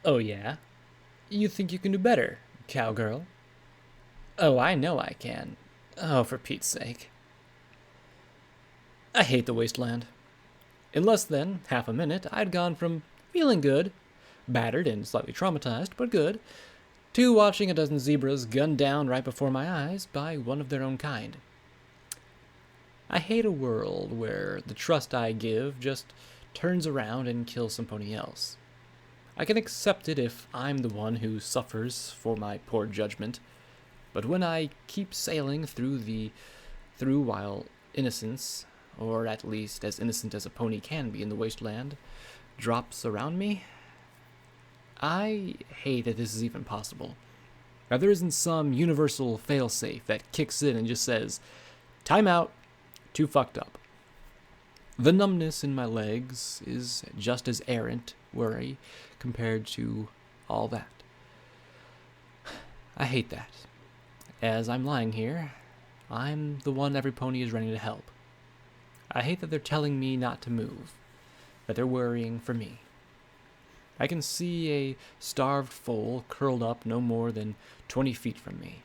Oh, yeah? You think you can do better, cowgirl? Oh, I know I can. Oh, for Pete's sake. I hate the wasteland. In less than half a minute, I'd gone from feeling good, battered and slightly traumatized, but good, to watching a dozen zebras gunned down right before my eyes by one of their own kind. I hate a world where the trust I give just turns around and kills somebody else. I can accept it if I'm the one who suffers for my poor judgment, but when I keep sailing through while innocence, or at least as innocent as a pony can be in the wasteland, drops around me, I hate that this is even possible. Now, there isn't some universal failsafe that kicks in and just says, time out, too fucked up. The numbness in my legs is just as errant worry compared to all that. I hate that. As I'm lying here, I'm the one every pony is running to help. I hate that they're telling me not to move, that they're worrying for me. I can see a starved foal curled up no more than 20 feet from me.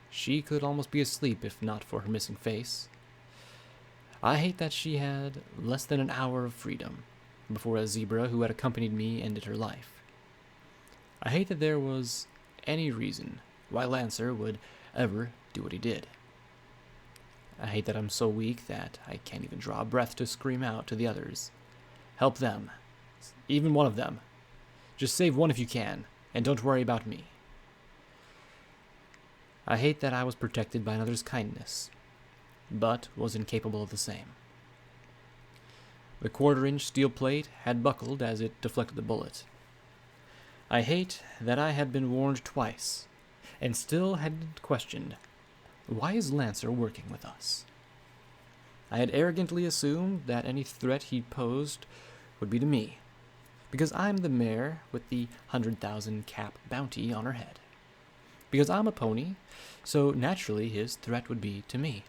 She could almost be asleep if not for her missing face. I hate that she had less than an hour of freedom before a zebra who had accompanied me ended her life. I hate that there was any reason why Lancer would ever do what he did. I hate that I'm so weak that I can't even draw a breath to scream out to the others. Help them. Even one of them. Just save one if you can, and don't worry about me. I hate that I was protected by another's kindness, but was incapable of the same. The quarter-inch steel plate had buckled as it deflected the bullet. I hate that I had been warned twice, and still had questioned, why is Lancer working with us? I had arrogantly assumed that any threat he posed would be to me, because I'm the mare with the 100,000 cap bounty on her head. Because I'm a pony, so naturally his threat would be to me.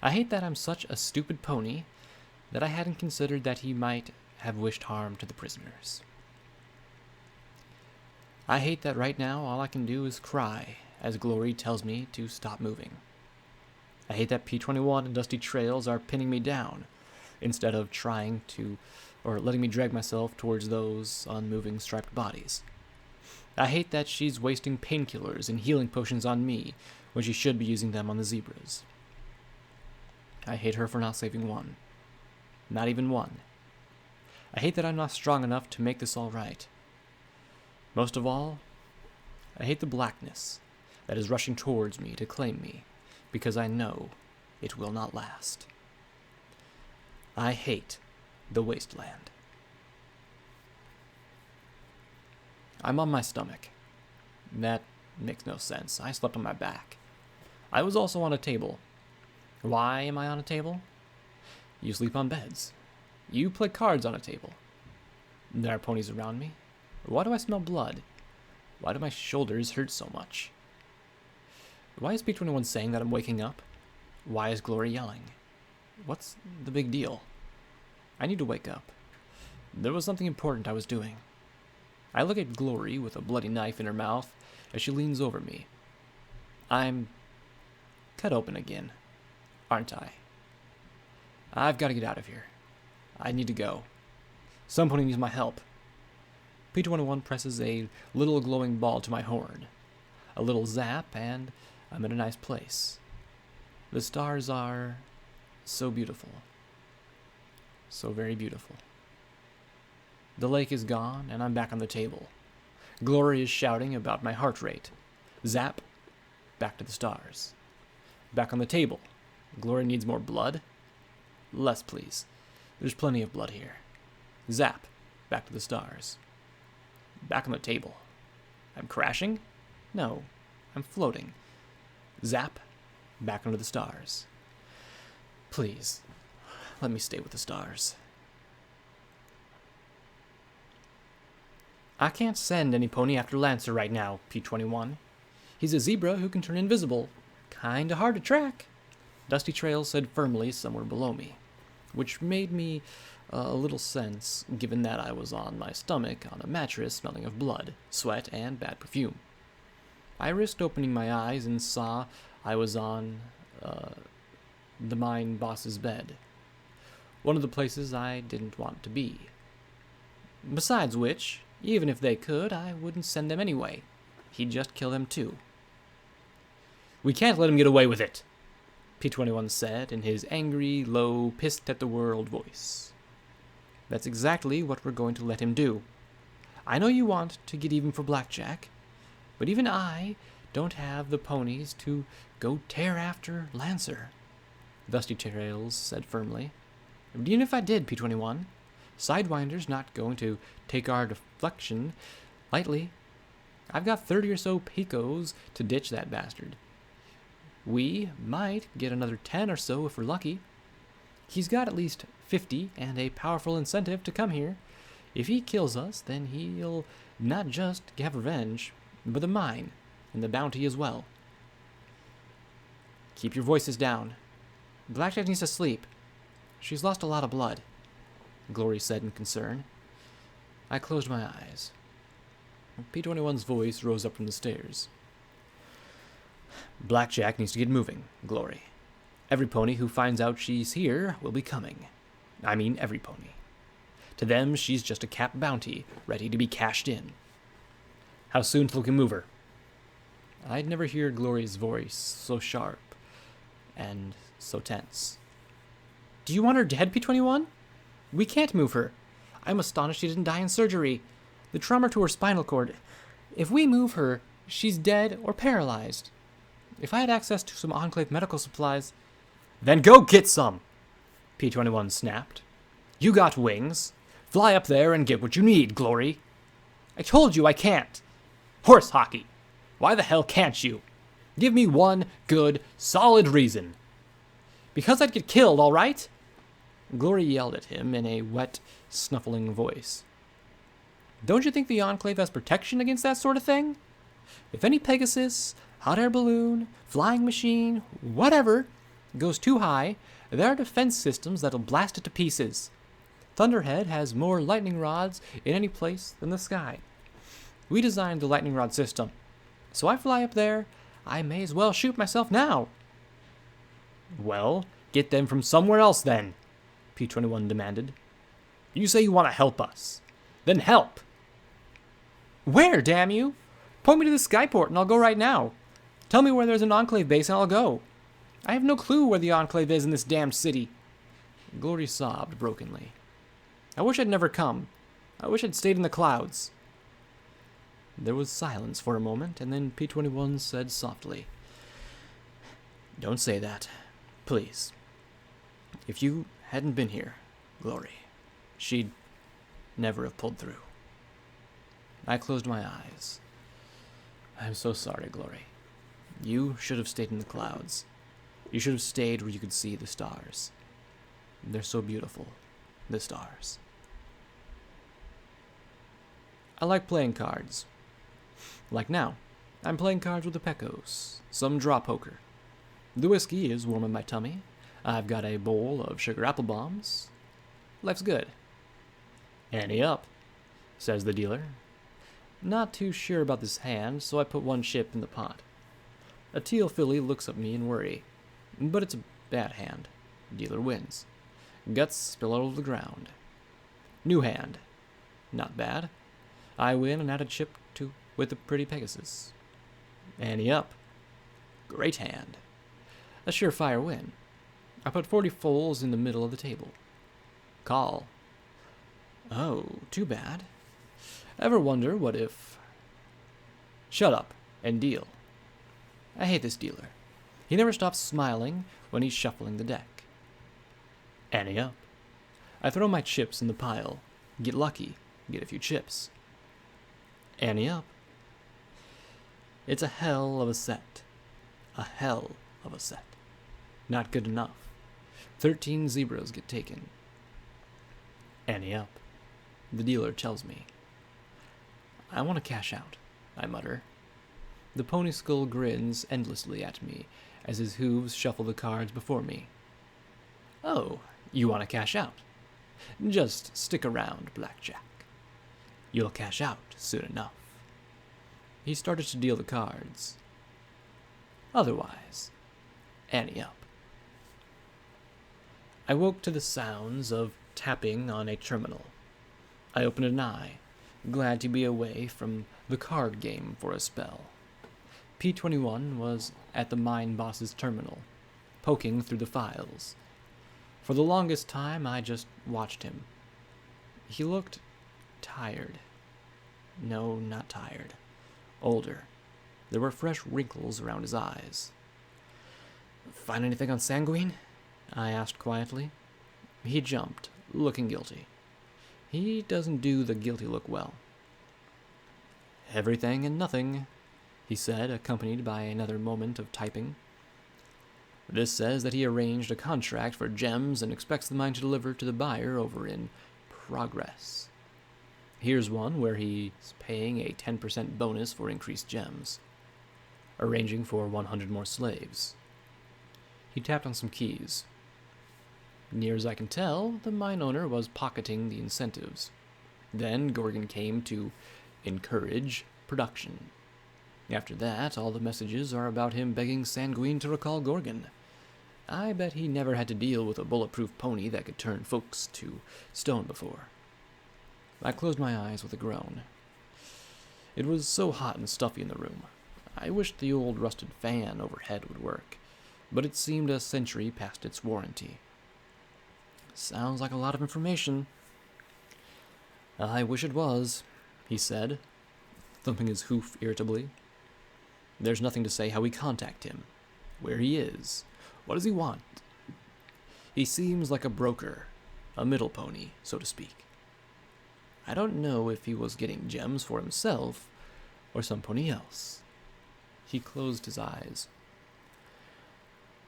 I hate that I'm such a stupid pony that I hadn't considered that he might have wished harm to the prisoners. I hate that right now all I can do is cry as Glory tells me to stop moving. I hate that P21 and Dusty Trails are pinning me down instead of trying to or letting me drag myself towards those unmoving striped bodies. I hate that she's wasting painkillers and healing potions on me when she should be using them on the zebras. I hate her for not saving one. Not even one. I hate that I'm not strong enough to make this all right. Most of all, I hate the blackness that is rushing towards me to claim me, because I know it will not last. I hate the wasteland. I'm on my stomach. That makes no sense. I slept on my back. I was also on a table. Why am I on a table? You sleep on beds. You play cards on a table. There are ponies around me. Why do I smell blood? Why do my shoulders hurt so much? Why is P21 saying that I'm waking up? Why is Glory yelling? What's the big deal? I need to wake up. There was something important I was doing. I look at Glory with a bloody knife in her mouth as she leans over me. I'm cut open again, aren't I? I've got to get out of here. I need to go. Somebody needs my help. P21 presses a little glowing ball to my horn. A little zap, and I'm in a nice place. The stars are so beautiful. So very beautiful. The lake is gone, and I'm back on the table. Glory is shouting about my heart rate. Zap, back to the stars. Back on the table. Glory needs more blood? Less, please. There's plenty of blood here. Zap, back to the stars. Back on the table. I'm crashing? No, I'm floating. Zap, back under the stars. Please, let me stay with the stars. I can't send any pony after Lancer right now, P21. He's a zebra who can turn invisible. Kinda hard to track, Dusty Trails said firmly somewhere below me, which made me a little sense, given that I was on my stomach on a mattress smelling of blood, sweat, and bad perfume. I risked opening my eyes and saw I was on the mine boss's bed, one of the places I didn't want to be. Besides which, even if they could, I wouldn't send them anyway. He'd just kill them too. "We can't let him get away with it," P-21 said in his angry, low, pissed-at-the-world voice. "That's exactly what we're going to let him do. I know you want to get even for Blackjack, but even I don't have the ponies to go tear after Lancer," Dusty Trails said firmly. "But even if I did, P-21, Sidewinder's not going to take our deflection lightly. I've got 30 or so picos to ditch that bastard. We might get another 10 or so if we're lucky. He's got at least 50 and a powerful incentive to come here. If he kills us, then he'll not just have revenge, but the mine and the bounty as well." "Keep your voices down. Blackjack needs to sleep. She's lost a lot of blood," Glory said in concern. I closed my eyes. P-21's voice rose up from the stairs. "Blackjack needs to get moving, Glory. Every pony who finds out she's here will be coming. I mean every pony. To them, she's just a cap bounty, ready to be cashed in. How soon till we can move her?" I'd never heard Glory's voice so sharp and so tense. "Do you want her dead, P-21? We can't move her. I'm astonished she didn't die in surgery. The trauma to her spinal cord. If we move her, she's dead or paralyzed. If I had access to some Enclave medical supplies..." "Then go get some!" P-21 snapped. "You got wings. Fly up there and get what you need, Glory." "I told you I can't." "Horse hockey. Why the hell can't you? Give me one good, solid reason." "Because I'd get killed, all right?" Glory yelled at him in a wet, snuffling voice. "Don't you think the Enclave has protection against that sort of thing? If any Pegasus, hot air balloon, flying machine, whatever, goes too high, there are defense systems that'll blast it to pieces. Thunderhead has more lightning rods in any place than the sky. We designed the lightning rod system. So I fly up there, I may as well shoot myself now." "Well, get them from somewhere else then," P-21 demanded. "You say you want to help us. Then help." "Where, damn you? Point me to the skyport and I'll go right now. Tell me where there's an Enclave base and I'll go. I have no clue where the Enclave is in this damned city." Glory sobbed brokenly. "I wish I'd never come. I wish I'd stayed in the clouds." There was silence for a moment, and then P-21 said softly, "Don't say that, please. If you hadn't been here, Glory, she'd never have pulled through." I closed my eyes. "I'm so sorry, Glory. You should have stayed in the clouds. You should have stayed where you could see the stars. They're so beautiful, the stars." I like playing cards. Like now, I'm playing cards with the Pecos, some draw poker. The whiskey is warm in my tummy. I've got a bowl of sugar apple bombs. Life's good. "Ante up," says the dealer. Not too sure about this hand, so I put one chip in the pot. A teal filly looks at me in worry, but it's a bad hand. Dealer wins. Guts spill all over the ground. New hand. Not bad. I win and add a chip to with the pretty Pegasus. Ante up. Great hand. A surefire win. I put 40 foals in the middle of the table. Call. Oh, too bad. Ever wonder what if... Shut up and deal. I hate this dealer. He never stops smiling when he's shuffling the deck. Ante up. I throw my chips in the pile. Get lucky. Get a few chips. Ante up. It's a hell of a set. A hell of a set. Not good enough. 13 zebras get taken. Ante up. The dealer tells me. I want to cash out, I mutter. The pony skull grins endlessly at me as his hooves shuffle the cards before me. Oh, you want to cash out? Just stick around, Blackjack. You'll cash out soon enough. He started to deal the cards. Otherwise, ante up. I woke to the sounds of tapping on a terminal. I opened an eye, glad to be away from the card game for a spell. P21 was at the mine boss's terminal, poking through the files. For the longest time, I just watched him. He looked tired. No, not tired. Older. There were fresh wrinkles around his eyes. "Find anything on Sanguine?" I asked quietly. He jumped, looking guilty. He doesn't do the guilty look well. "Everything and nothing," he said, accompanied by another moment of typing. "This says that he arranged a contract for gems and expects the mine to deliver to the buyer over in progress. Here's one where he's paying a 10% bonus for increased gems, arranging for 100 more slaves." He tapped on some keys. Near as I can tell, the mine owner was pocketing the incentives. Then Gorgon came to encourage production. After that, all the messages are about him begging Sanguine to recall Gorgon. I bet he never had to deal with a bulletproof pony that could turn folks to stone before. I closed my eyes with a groan. It was so hot and stuffy in the room. I wished the old rusted fan overhead would work, but it seemed a century past its warranty. "Sounds like a lot of information." "I wish it was," he said, thumping his hoof irritably. "There's nothing to say how we contact him, where he is, what does he want. He seems like a broker, a middle pony, so to speak. I don't know if he was getting gems for himself or some pony else." He closed his eyes.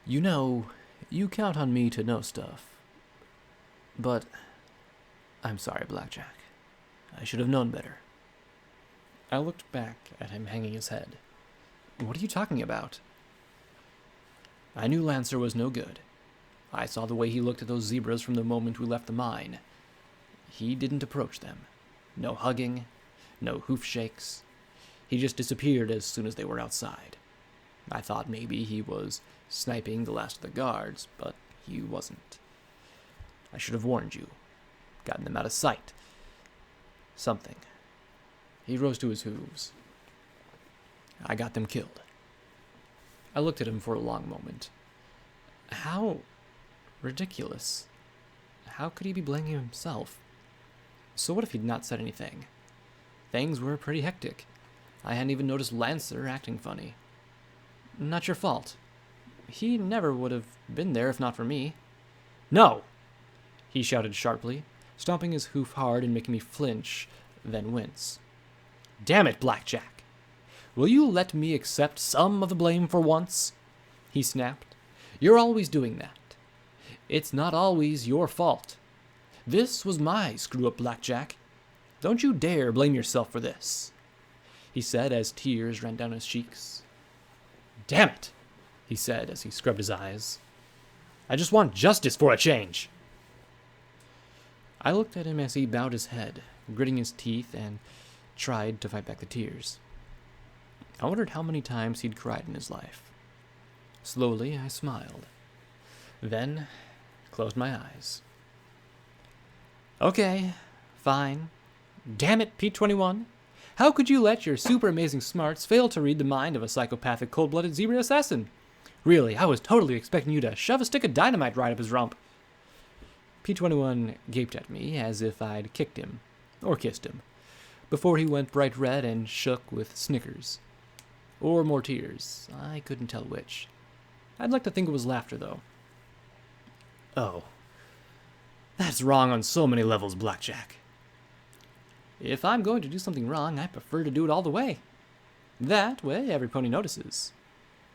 "You know, you count on me to know stuff. But I'm sorry, Blackjack. I should have known better." I looked back at him hanging his head. "What are you talking about?" "I knew Lancer was no good. I saw the way he looked at those zebras from the moment we left the mine. He didn't approach them. No hugging, no hoof shakes. He just disappeared as soon as they were outside. I thought maybe he was sniping the last of the guards, but he wasn't. I should have warned you, gotten them out of sight. Something." He rose to his hooves. "I got them killed." I looked at him for a long moment. How ridiculous. How could he be blaming himself? So what if he'd not said anything? Things were pretty hectic. I hadn't even noticed Lancer acting funny. "Not your fault. He never would have been there if not for me." "No!" he shouted sharply, stomping his hoof hard and making me flinch, then wince. "Damn it, Blackjack! Will you let me accept some of the blame for once?" he snapped. "You're always doing that. It's not always your fault. This was my screw-up, Blackjack. Don't you dare blame yourself for this," he said as tears ran down his cheeks. "Damn it," he said as he scrubbed his eyes. "I just want justice for a change." I looked at him as he bowed his head, gritting his teeth, and tried to fight back the tears. I wondered how many times he'd cried in his life. Slowly, I smiled. Then, closed my eyes. "Okay, fine. Damn it, P21. How could you let your super amazing smarts fail to read the mind of a psychopathic cold-blooded zebra assassin? Really, I was totally expecting you to shove a stick of dynamite right up his rump." P21 gaped at me as if I'd kicked him, or kissed him, before he went bright red and shook with snickers. Or more tears. I couldn't tell which. I'd like to think it was laughter, though. "Oh, that's wrong on so many levels, Blackjack." "If I'm going to do something wrong, I prefer to do it all the way. That way, every pony notices."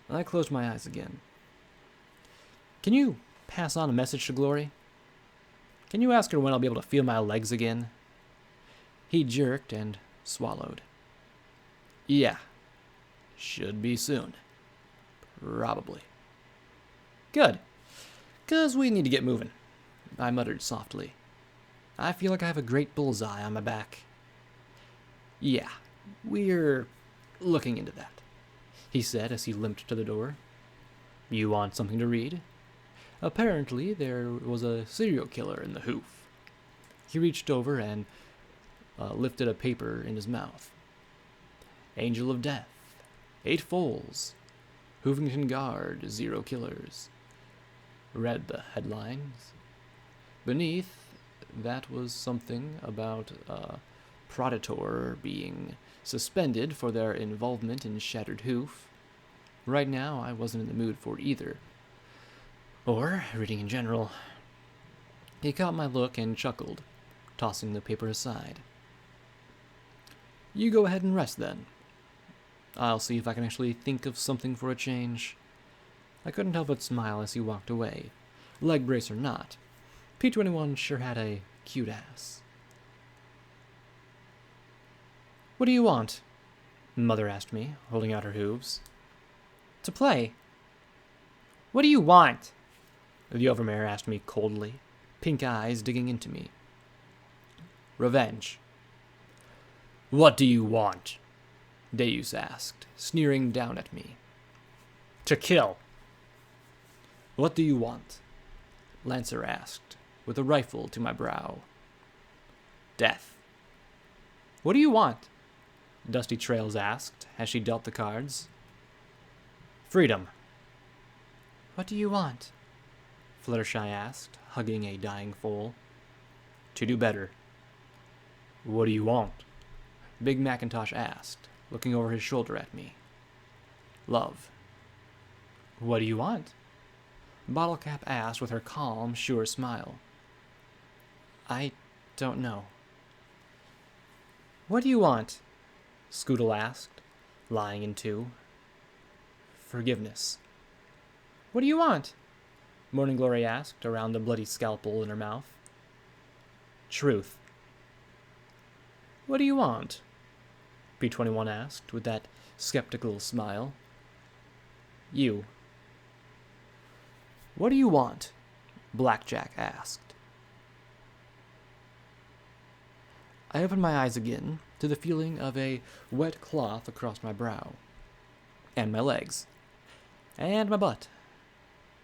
I closed my eyes again. "Can you pass on a message to Glory? Can you ask her when I'll be able to feel my legs again?" He jerked and swallowed. "Yeah. Should be soon. Probably." "Good. 'Cause we need to get moving," I muttered softly. I feel like I have a great bullseye on my back. Yeah, we're looking into that, he said as he limped to the door. You want something to read? Apparently, there was a serial killer in the hoof. He reached over and lifted a paper in his mouth. Angel of Death, 8 foals, Hoovington Guard, 0 killers. Read the headlines. Beneath, that was something about a Predator being suspended for their involvement in Shattered Hoof. Right now, I wasn't in the mood for either. Or reading in general. He caught my look and chuckled, tossing the paper aside. You go ahead and rest then. I'll see if I can actually think of something for a change. I couldn't help but smile as he walked away. Leg brace or not, P21 sure had a cute ass. What do you want? Mother asked me, holding out her hooves. To play. What do you want? The Overmare asked me coldly, pink eyes digging into me. Revenge. What do you want? Deus asked, sneering down at me. To kill. What do you want? Lancer asked, with a rifle to my brow. Death. What do you want? Dusty Trails asked, as she dealt the cards. Freedom. What do you want? Fluttershy asked, hugging a dying foal. To do better. What do you want? Big Macintosh asked, looking over his shoulder at me. Love. What do you want? Bottlecap asked with her calm, sure smile. I don't know. What do you want? Scootle asked, lying in two. Forgiveness. What do you want? Morning Glory asked, around the bloody scalpel in her mouth. Truth. What do you want? P21 asked, with that skeptical smile. You. What do you want? Blackjack asked. I opened my eyes again to the feeling of a wet cloth across my brow, and my legs, and my butt.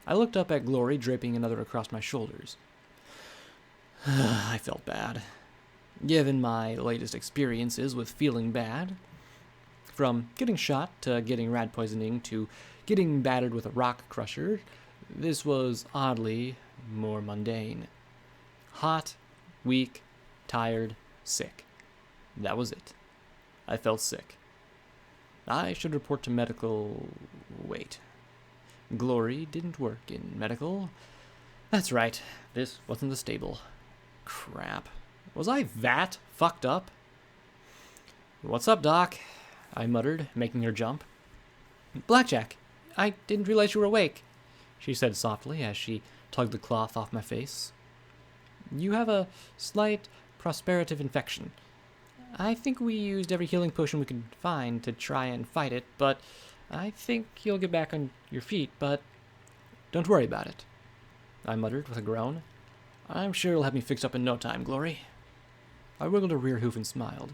I looked up at Glory draping another across my shoulders. I felt bad. Given my latest experiences with feeling bad, from getting shot to getting rat poisoning to getting battered with a rock crusher, this was oddly more mundane. Hot, weak, tired, sick. That was it. I felt sick. I should report to medical... Wait. Glory didn't work in medical. That's right. This wasn't the stable. Crap. Was I that fucked up? What's up, Doc? I muttered, making her jump. Blackjack, I didn't realize you were awake, she said softly as she tugged the cloth off my face. You have a slight prosperative infection. I think we used every healing potion we could find to try and fight it, but I think you'll get back on your feet, but don't worry about it, I muttered with a groan. I'm sure it'll have me fixed up in no time, Glory. I wiggled a rear hoof and smiled.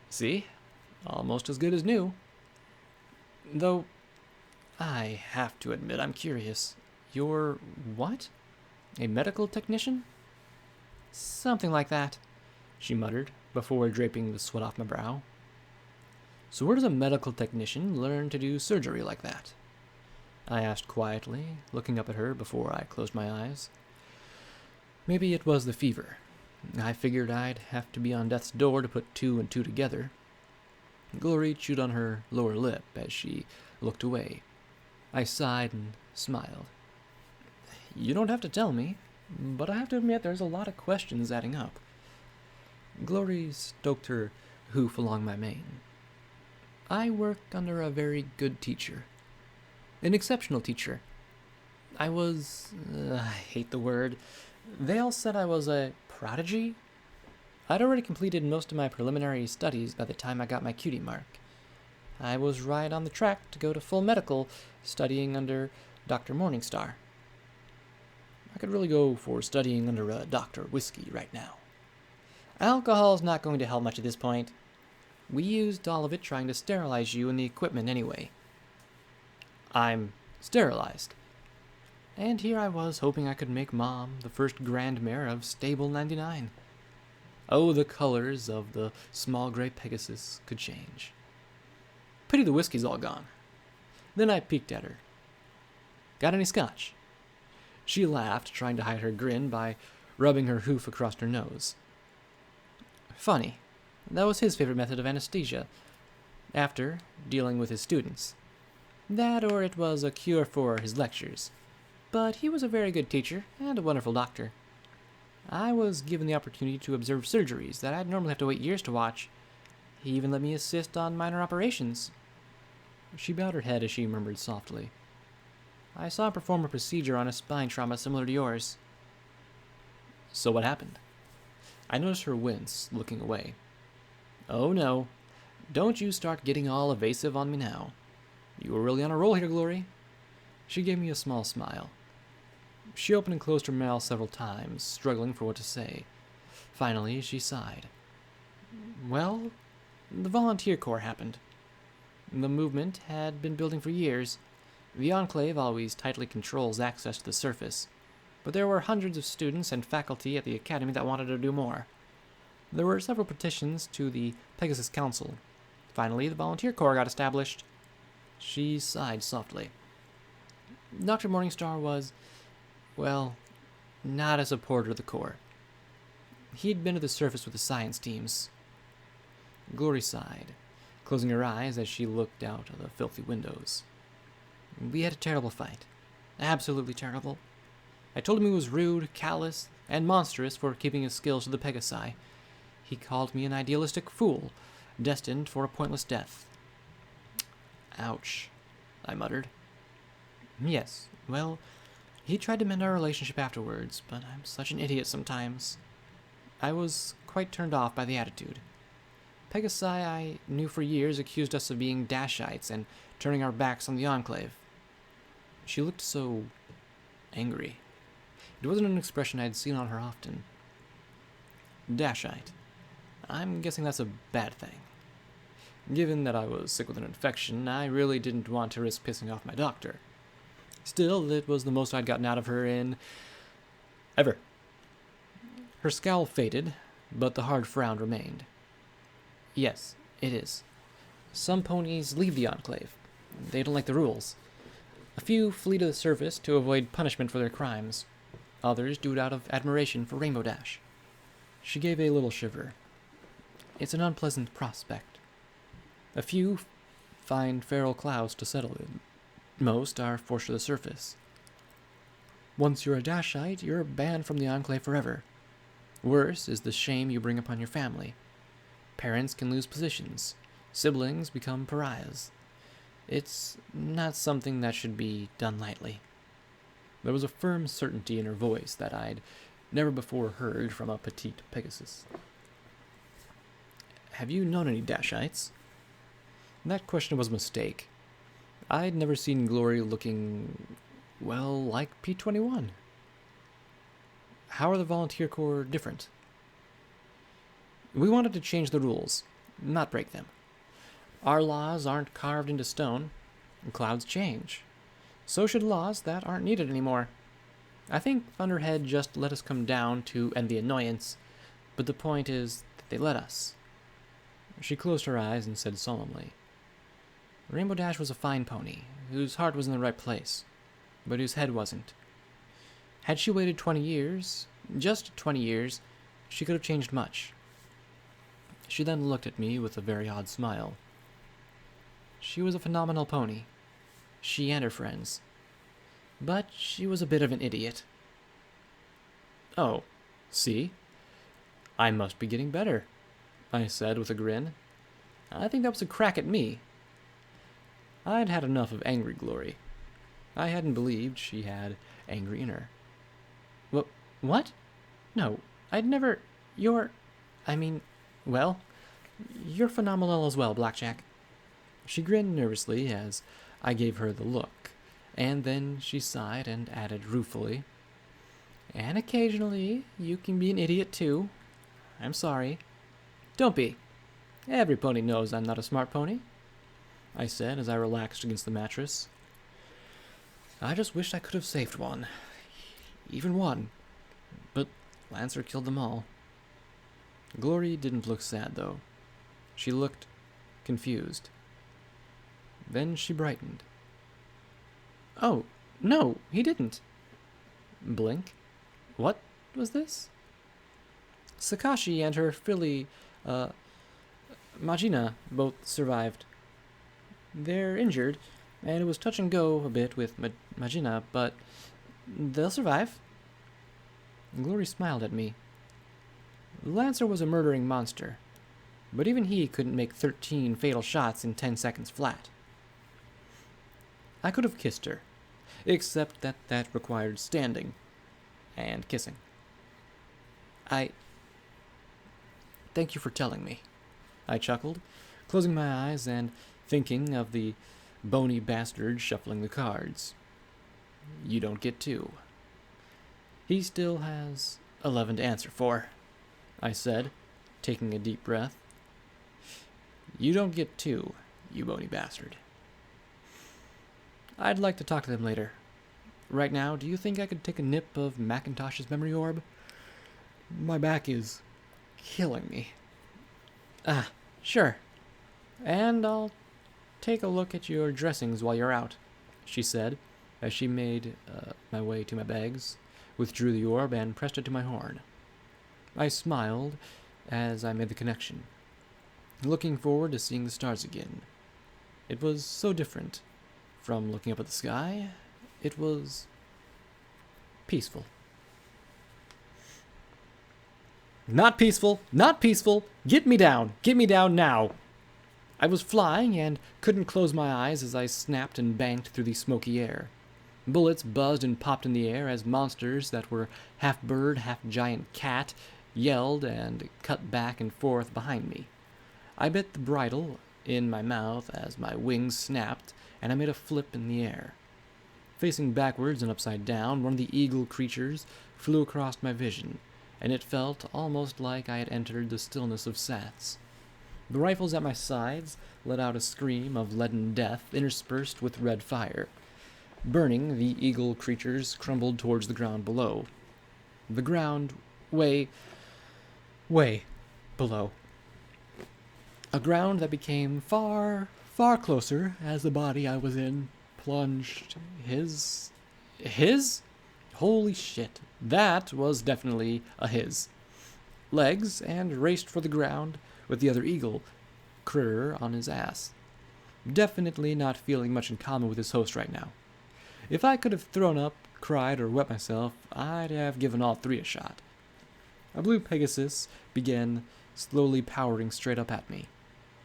See? Almost as good as new. Though, I have to admit I'm curious. You're what? A medical technician? Something like that, she muttered, before draping the sweat off my brow. So where does a medical technician learn to do surgery like that? I asked quietly, looking up at her before I closed my eyes. Maybe it was the fever. I figured I'd have to be on death's door to put 2 and 2 together. Glory chewed on her lower lip as she looked away. I sighed and smiled. You don't have to tell me, but I have to admit there's a lot of questions adding up. Glory stroked her hoof along my mane. I work under a very good teacher. An exceptional teacher. I was... I hate the word. They all said I was a prodigy. I'd already completed most of my preliminary studies by the time I got my cutie mark. I was right on the track to go to full medical, studying under Dr. Morningstar. I could really go for studying under a Dr. Whiskey right now. Alcohol's not going to help much at this point. We used all of it trying to sterilize you and the equipment anyway. I'm sterilized. And here I was hoping I could make Mom the first Grand Mare of Stable 99. Oh, the colors of the small gray Pegasus could change. Pity the whiskey's all gone. Then I peeked at her. Got any scotch? She laughed, trying to hide her grin by rubbing her hoof across her nose. Funny, that was his favorite method of anesthesia, after dealing with his students. That or it was a cure for his lectures. But he was a very good teacher and a wonderful doctor. I was given the opportunity to observe surgeries that I'd normally have to wait years to watch. He even let me assist on minor operations. She bowed her head as she murmured softly, I saw him perform a procedure on a spine trauma similar to yours. So what happened? I noticed her wince, looking away. Oh no, don't you start getting all evasive on me now. You were really on a roll here, Glory. She gave me a small smile. She opened and closed her mouth several times, struggling for what to say. Finally, she sighed. Well, the Volunteer Corps happened. The movement had been building for years. The Enclave always tightly controls access to the surface, but there were hundreds of students and faculty at the Academy that wanted to do more. There were several petitions to the Pegasus Council. Finally, the Volunteer Corps got established. She sighed softly. Dr. Morningstar was, well, not a supporter of the Corps. He'd been to the surface with the science teams. Glory sighed, closing her eyes as she looked out of the filthy windows. We had a terrible fight. Absolutely terrible. I told him he was rude, callous, and monstrous for keeping his skills to the Pegasi. He called me an idealistic fool, destined for a pointless death. Ouch, I muttered. Yes, well, he tried to mend our relationship afterwards, but I'm such an idiot sometimes. I was quite turned off by the attitude. Pegasi I knew for years accused us of being Dashites and turning our backs on the Enclave. She looked so angry. It wasn't an expression I'd seen on her often. Dashite. I'm guessing that's a bad thing. Given that I was sick with an infection, I really didn't want to risk pissing off my doctor. Still, it was the most I'd gotten out of her in ever. Her scowl faded, but the hard frown remained. Yes, it is. Some ponies leave the Enclave. They don't like the rules. A few flee to the surface to avoid punishment for their crimes. Others do it out of admiration for Rainbow Dash. She gave a little shiver. It's an unpleasant prospect. A few find feral clouds to settle in. Most are forced to the surface. Once you're a Dashite, you're banned from the Enclave forever. Worse is the shame you bring upon your family. Parents can lose positions. Siblings become pariahs. It's not something that should be done lightly. There was a firm certainty in her voice that I'd never before heard from a petite Pegasus. Have you known any Dashites? That question was a mistake. I'd never seen Glory looking, well, like P-21. How are the Volunteer Corps different? We wanted to change the rules, not break them. Our laws aren't carved into stone. Clouds change. So should laws that aren't needed anymore. I think Thunderhead just let us come down to end the annoyance, but the point is that they let us. She closed her eyes and said solemnly, Rainbow Dash was a fine pony, whose heart was in the right place, but whose head wasn't. Had she waited 20 years, just 20 years, she could have changed much. She then looked at me with a very odd smile. She was a phenomenal pony, she and her friends, but she was a bit of an idiot. Oh, see? I must be getting better, I said with a grin. I think that was a crack at me. I'd had enough of angry Glory. I hadn't believed she had angry in her. What? No, I'd never... You're phenomenal as well, Blackjack. She grinned nervously as I gave her the look, and then she sighed and added ruefully, And occasionally, you can be an idiot too. I'm sorry. Don't be. Every pony knows I'm not a smart pony, I said as I relaxed against the mattress. I just wished I could have saved one. Even one. But Lancer killed them all. Glory didn't look sad, though. She looked confused. Then she brightened. Oh, no, he didn't. Blink. What was this? Sakashi and her filly, Majina, both survived. They're injured, and it was touch and go a bit with Majina, but they'll survive. Glory smiled at me. Lancer was a murdering monster, but even he couldn't make 13 fatal shots in 10 seconds flat. I could have kissed her, except that required standing and kissing. Thank you for telling me, I chuckled, closing my eyes and thinking of the bony bastard shuffling the cards. You don't get two. He still has 11 to answer for, I said, taking a deep breath. You don't get two, you bony bastard. I'd like to talk to them later. Right now, do you think I could take a nip of Macintosh's memory orb? My back is killing me. Sure. And I'll take a look at your dressings while you're out, she said, as she made my way to my bags, withdrew the orb, and pressed it to my horn. I smiled as I made the connection, looking forward to seeing the stars again. It was so different from looking up at the sky. It was peaceful. Not peaceful, not peaceful. Get me down now. I was flying and couldn't close my eyes as I snapped and banked through the smoky air. Bullets buzzed and popped in the air as monsters that were half bird, half giant cat yelled and cut back and forth behind me. I bit the bridle in my mouth as my wings snapped and I made a flip in the air. Facing backwards and upside down, one of the eagle creatures flew across my vision, and it felt almost like I had entered the stillness of Sats. The rifles at my sides let out a scream of leaden death interspersed with red fire. Burning, the eagle creatures crumbled towards the ground below. The ground way below. A ground that became far, far closer as the body I was in plunged. His? Holy shit. That was definitely a his. Legs, and raced for the ground with the other eagle critter on his ass. Definitely not feeling much in common with his host right now. If I could have thrown up, cried, or wet myself, I'd have given all three a shot. A blue Pegasus began slowly powering straight up at me.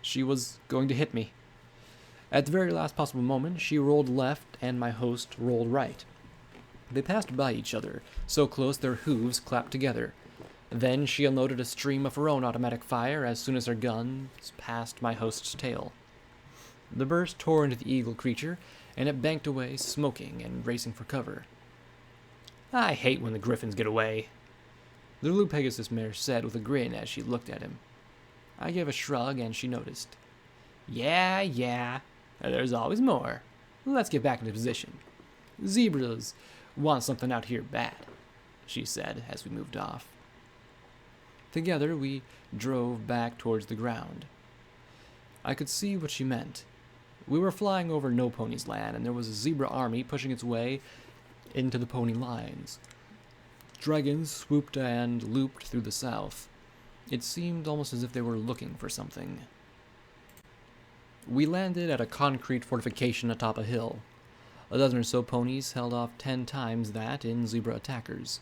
She was going to hit me. At the very last possible moment, she rolled left and my host rolled right. They passed by each other, so close their hooves clapped together. Then she unloaded a stream of her own automatic fire as soon as her guns passed my host's tail. The burst tore into the eagle creature, and it banked away, smoking and racing for cover. I hate when the griffins get away, the blue Pegasus mare said with a grin as she looked at him. I gave a shrug, and she noticed. Yeah, there's always more. Let's get back into position. Zebras want something out here bad, she said as we moved off. Together we drove back towards the ground. I could see what she meant. We were flying over No Pony's land, and there was a zebra army pushing its way into the pony lines. Dragons swooped and looped through the south. It seemed almost as if they were looking for something. We landed at a concrete fortification atop a hill. A dozen or so ponies held off 10 times that in zebra attackers.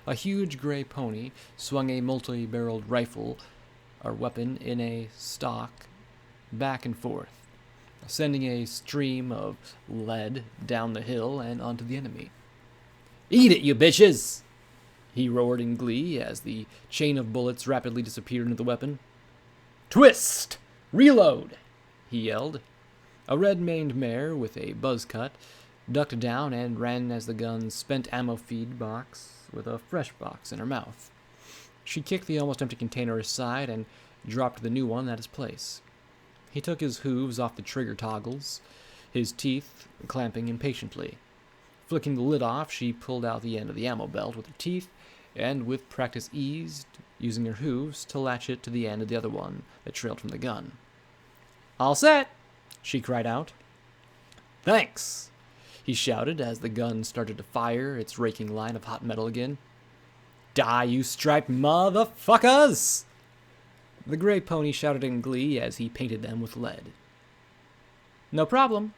A huge gray pony swung a multi-barreled rifle, or weapon, in a stock, back and forth, sending a stream of lead down the hill and onto the enemy. "Eat it, you bitches!" he roared in glee as the chain of bullets rapidly disappeared into the weapon. "Twist! Reload!" he yelled. A red-maned mare with a buzz cut ducked down and ran as the gun's spent ammo feed box with a fresh box in her mouth. She kicked the almost empty container aside and dropped the new one at its place. He took his hooves off the trigger toggles, his teeth clamping impatiently. Flicking the lid off, she pulled out the end of the ammo belt with her teeth, and with practice eased, using her hooves to latch it to the end of the other one that trailed from the gun. "All set!" she cried out. "Thanks!" he shouted as the gun started to fire its raking line of hot metal again. "Die, you striped motherfuckers!" The gray pony shouted in glee as he painted them with lead. "No problem,"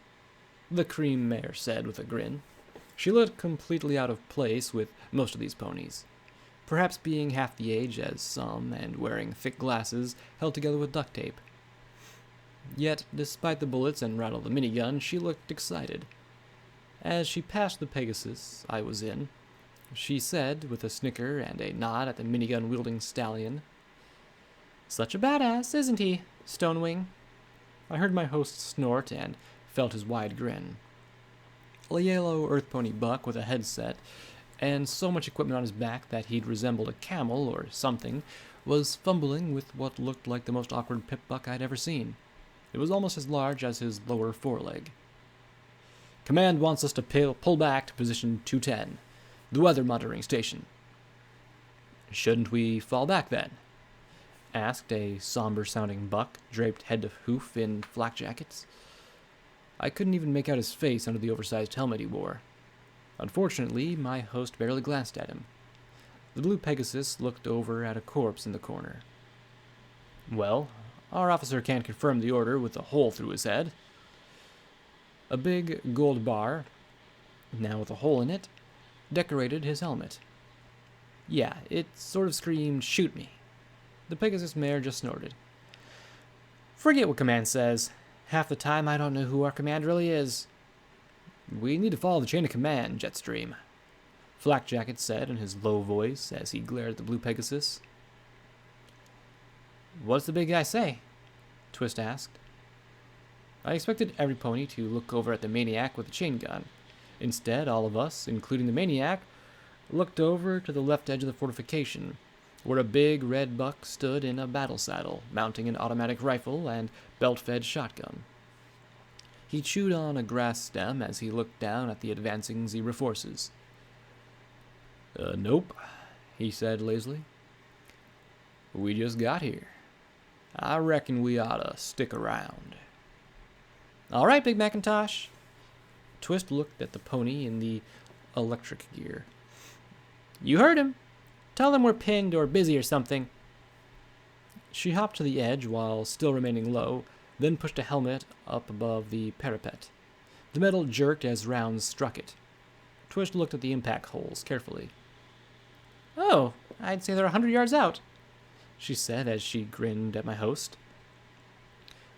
the cream mare said with a grin. She looked completely out of place with most of these ponies, perhaps being half the age as some and wearing thick glasses held together with duct tape. Yet, despite the bullets and rattle of the minigun, she looked excited. As she passed the Pegasus I was in, she said, with a snicker and a nod at the minigun-wielding stallion, "Such a badass, isn't he, Stonewing?" I heard my host snort and felt his wide grin. A yellow earth pony buck with a headset and so much equipment on his back that he'd resembled a camel or something was fumbling with what looked like the most awkward pip buck I'd ever seen. It was almost as large as his lower foreleg. "Command wants us to pull back to position 210, the weather monitoring station." "Shouldn't we fall back then?" asked a somber-sounding buck draped head to hoof in flak jackets. I couldn't even make out his face under the oversized helmet he wore. Unfortunately, my host barely glanced at him. The blue Pegasus looked over at a corpse in the corner. "Well, our officer can't confirm the order with a hole through his head." A big gold bar, now with a hole in it, decorated his helmet. Yeah, it sort of screamed, "Shoot me." The Pegasus mare just snorted. "Forget what command says. Half the time I don't know who our command really is." "We need to follow the chain of command, Jetstream," Flak Jacket said in his low voice as he glared at the blue Pegasus. "What's the big guy say?" Twist asked. I expected every pony to look over at the maniac with the chain gun. Instead, all of us, including the maniac, looked over to the left edge of the fortification, where a big red buck stood in a battle saddle, mounting an automatic rifle and belt-fed shotgun. He chewed on a grass stem as he looked down at the advancing zebra forces. Nope," he said lazily. "We just got here. I reckon we oughta stick around." "All right, Big Macintosh." Twist looked at the pony in the electric gear. "You heard him. Tell them we're pinned or busy or something." She hopped to the edge while still remaining low, then pushed a helmet up above the parapet. The metal jerked as rounds struck it. Twist looked at the impact holes carefully. "Oh, I'd say they're 100 yards out," she said as she grinned at my host.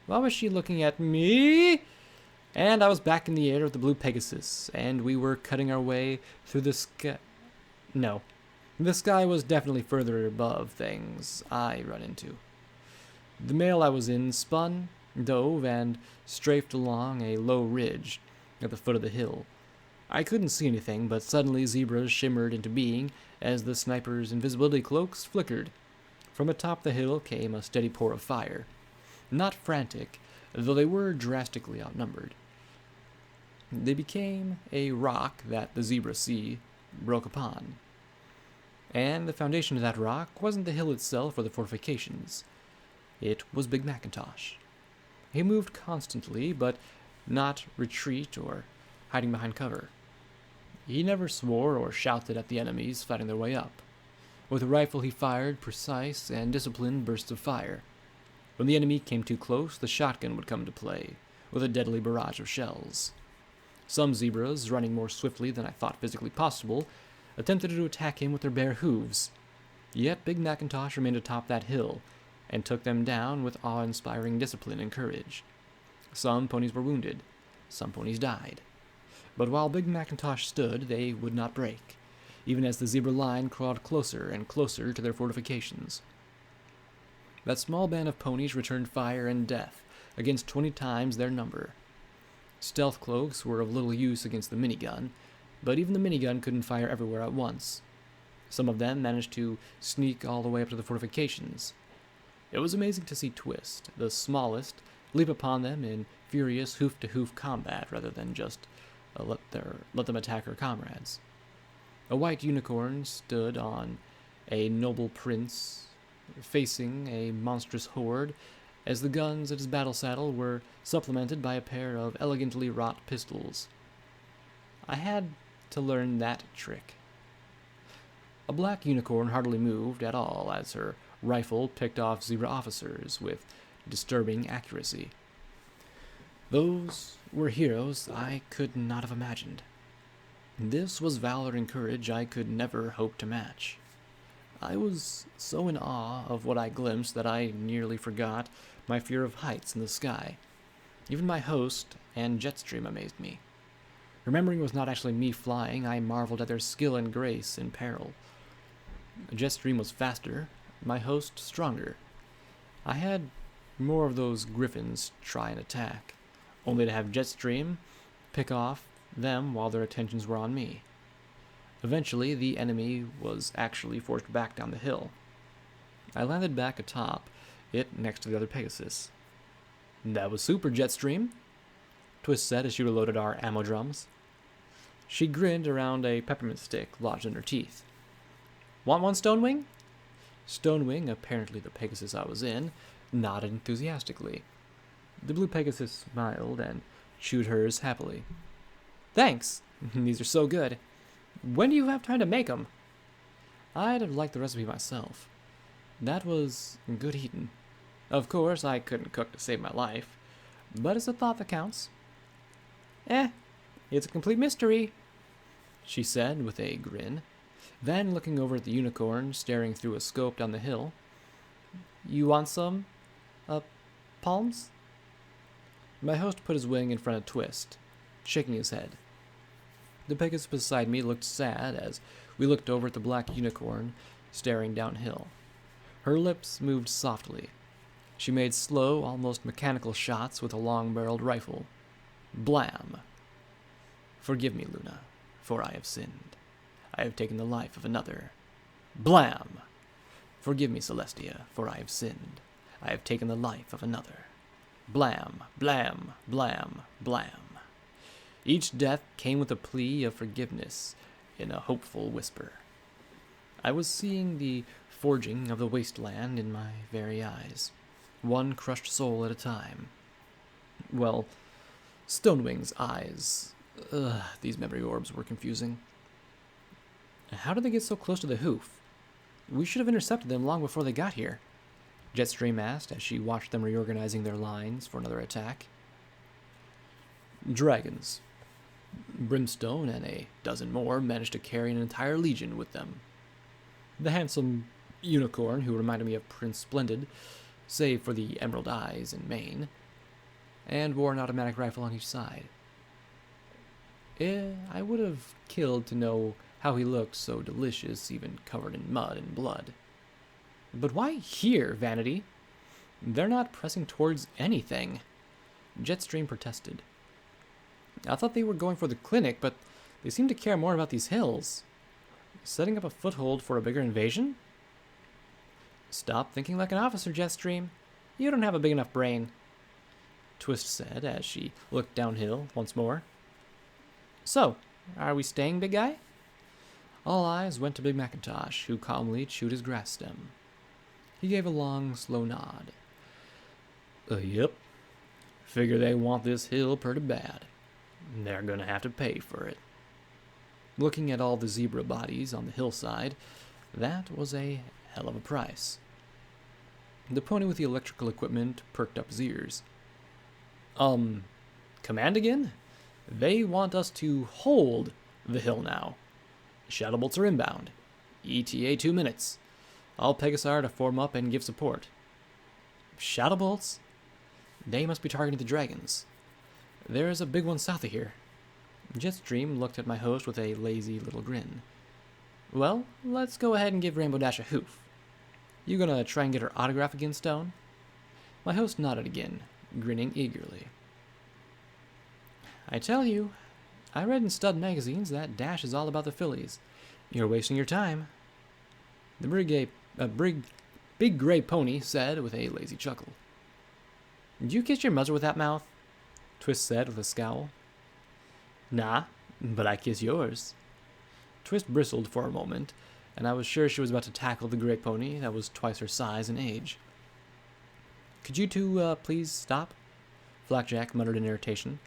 Why was she looking at me? And I was back in the air with the blue Pegasus, and we were cutting our way through the sky. No, the sky was definitely further above things I run into. The male I was in spun, dove, and strafed along a low ridge at the foot of the hill. I couldn't see anything, but suddenly zebras shimmered into being as the sniper's invisibility cloaks flickered. From atop the hill came a steady pour of fire. Not frantic, though they were drastically outnumbered. They became a rock that the zebra sea broke upon. And the foundation of that rock wasn't the hill itself or the fortifications. It was Big Macintosh. He moved constantly, but not retreat or hiding behind cover. He never swore or shouted at the enemies fighting their way up. With a rifle he fired precise and disciplined bursts of fire. When the enemy came too close, the shotgun would come into play, with a deadly barrage of shells. Some zebras, running more swiftly than I thought physically possible, attempted to attack him with their bare hooves. Yet Big Macintosh remained atop that hill, and took them down with awe-inspiring discipline and courage. Some ponies were wounded, some ponies died. But while Big Macintosh stood, they would not break, even as the zebra line crawled closer and closer to their fortifications. That small band of ponies returned fire and death against 20 times their number. Stealth cloaks were of little use against the minigun, but even the minigun couldn't fire everywhere at once. Some of them managed to sneak all the way up to the fortifications. It was amazing to see Twist, the smallest, leap upon them in furious hoof-to-hoof combat rather than just let them attack her comrades. A white unicorn stood on a noble prince, facing a monstrous horde, as the guns at his battle saddle were supplemented by a pair of elegantly wrought pistols. I had to learn that trick. A black unicorn hardly moved at all as her rifle picked off zebra officers with disturbing accuracy. Those were heroes I could not have imagined. This was valor and courage I could never hope to match. I was so in awe of what I glimpsed that I nearly forgot my fear of heights in the sky. Even my host and Jetstream amazed me. Remembering it was not actually me flying, I marveled at their skill and grace in peril. Jetstream was faster, my host stronger. I had more of those griffins try and attack, only to have Jetstream pick off them while their attentions were on me. Eventually, the enemy was actually forced back down the hill. I landed back atop it next to the other Pegasus. "That was super, Jetstream," Twist said as she reloaded our ammo drums. She grinned around a peppermint stick lodged in her teeth. "Want one, Stonewing?" Stonewing, apparently the Pegasus I was in, nodded enthusiastically. The blue Pegasus smiled and chewed hers happily. "Thanks. These are so good. When do you have time to make 'em?" I'd have liked the recipe myself. That was good eating. Of course, I couldn't cook to save my life, but it's a thought that counts. It's a complete mystery," she said with a grin. Then, looking over at the unicorn staring through a scope down the hill, "You want some, palms?" My host put his wing in front of Twist, shaking his head. The Pegasus beside me looked sad as we looked over at the black unicorn staring downhill. Her lips moved softly. She made slow, almost mechanical shots with a long-barreled rifle. Blam! "Forgive me, Luna, for I have sinned. I have taken the life of another." Blam! "Forgive me, Celestia, for I have sinned. I have taken the life of another." Blam, blam, blam, blam. Each death came with a plea of forgiveness in a hopeful whisper. I was seeing the forging of the wasteland in my very eyes, one crushed soul at a time. Well, Stonewing's eyes. These memory orbs were confusing. How did they get so close to the hoof? We should have intercepted them long before they got here, Jetstream asked as she watched them reorganizing their lines for another attack. Dragons. Brimstone and a dozen more managed to carry an entire legion with them. The handsome unicorn, who reminded me of Prince Splendid, save for the emerald eyes and mane, and wore an automatic rifle on each side. I would have killed to know how he looked so delicious, even covered in mud and blood. But why here, Vanity? They're not pressing towards anything. Jetstream protested. I thought they were going for the clinic, but they seem to care more about these hills. Setting up a foothold for a bigger invasion? Stop thinking like an officer, Jetstream. You don't have a big enough brain, Twist said as she looked downhill once more. So, are we staying, big guy? All eyes went to Big Macintosh, who calmly chewed his grass stem. He gave a long, slow nod. Yep. Figure they want this hill pretty bad. They're gonna have to pay for it. Looking at all the zebra bodies on the hillside, that was a hell of a price. The pony with the electrical equipment perked up his ears. Command again? They want us to hold the hill now. Shadow bolts are inbound. ETA 2 minutes. All Pegasar to form up and give support. Shadow bolts? They must be targeting the dragons. There's a big one south of here. Jetstream looked at my host with a lazy little grin. Well, let's go ahead and give Rainbow Dash a hoof. You gonna try and get her autograph again, Stone? My host nodded again, grinning eagerly. I tell you, I read in stud magazines that Dash is all about the fillies. You're wasting your time. The big gray pony said with a lazy chuckle. Did you kiss your muzzle with that mouth? Twist said with a scowl. Nah, but I kiss yours. Twist bristled for a moment, and I was sure she was about to tackle the gray pony that was twice her size and age. Could you two, please stop? Blackjack muttered in irritation.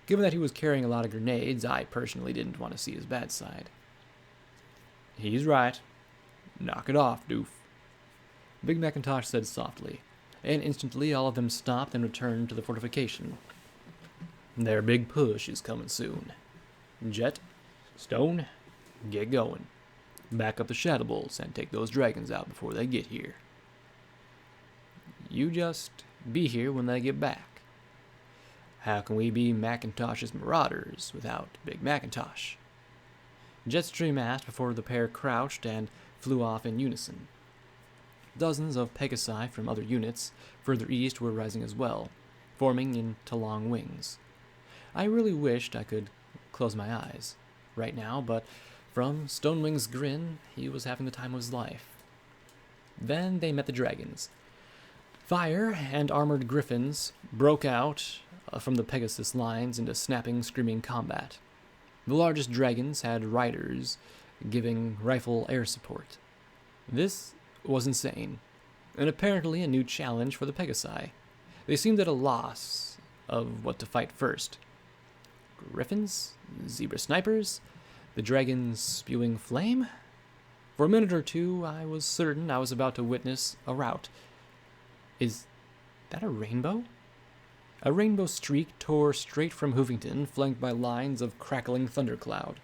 Given that he was carrying a lot of grenades, I personally didn't want to see his bad side. He's right. Knock it off, doof. Big Macintosh said softly, and instantly all of them stopped and returned to the fortification. Their big push is coming soon. Jet, Stone, get going. Back up the Shadow Bolts and take those dragons out before they get here. You just be here when they get back. How can we be Macintosh's marauders without Big Macintosh? Jetstream asked before the pair crouched and flew off in unison. Dozens of Pegasi from other units further east were rising as well, forming into long wings. I really wished I could close my eyes right now, but from Stonewing's grin, he was having the time of his life. Then they met the dragons. Fire and armored griffins broke out from the Pegasus lines into snapping, screaming combat. The largest dragons had riders giving rifle air support. This was insane, and apparently a new challenge for the Pegasi. They seemed at a loss of what to fight first. Griffins? Zebra snipers? The dragons spewing flame? For a minute or two, I was certain I was about to witness a rout. Is that a rainbow? A rainbow streak tore straight from Hoovington, flanked by lines of crackling thundercloud.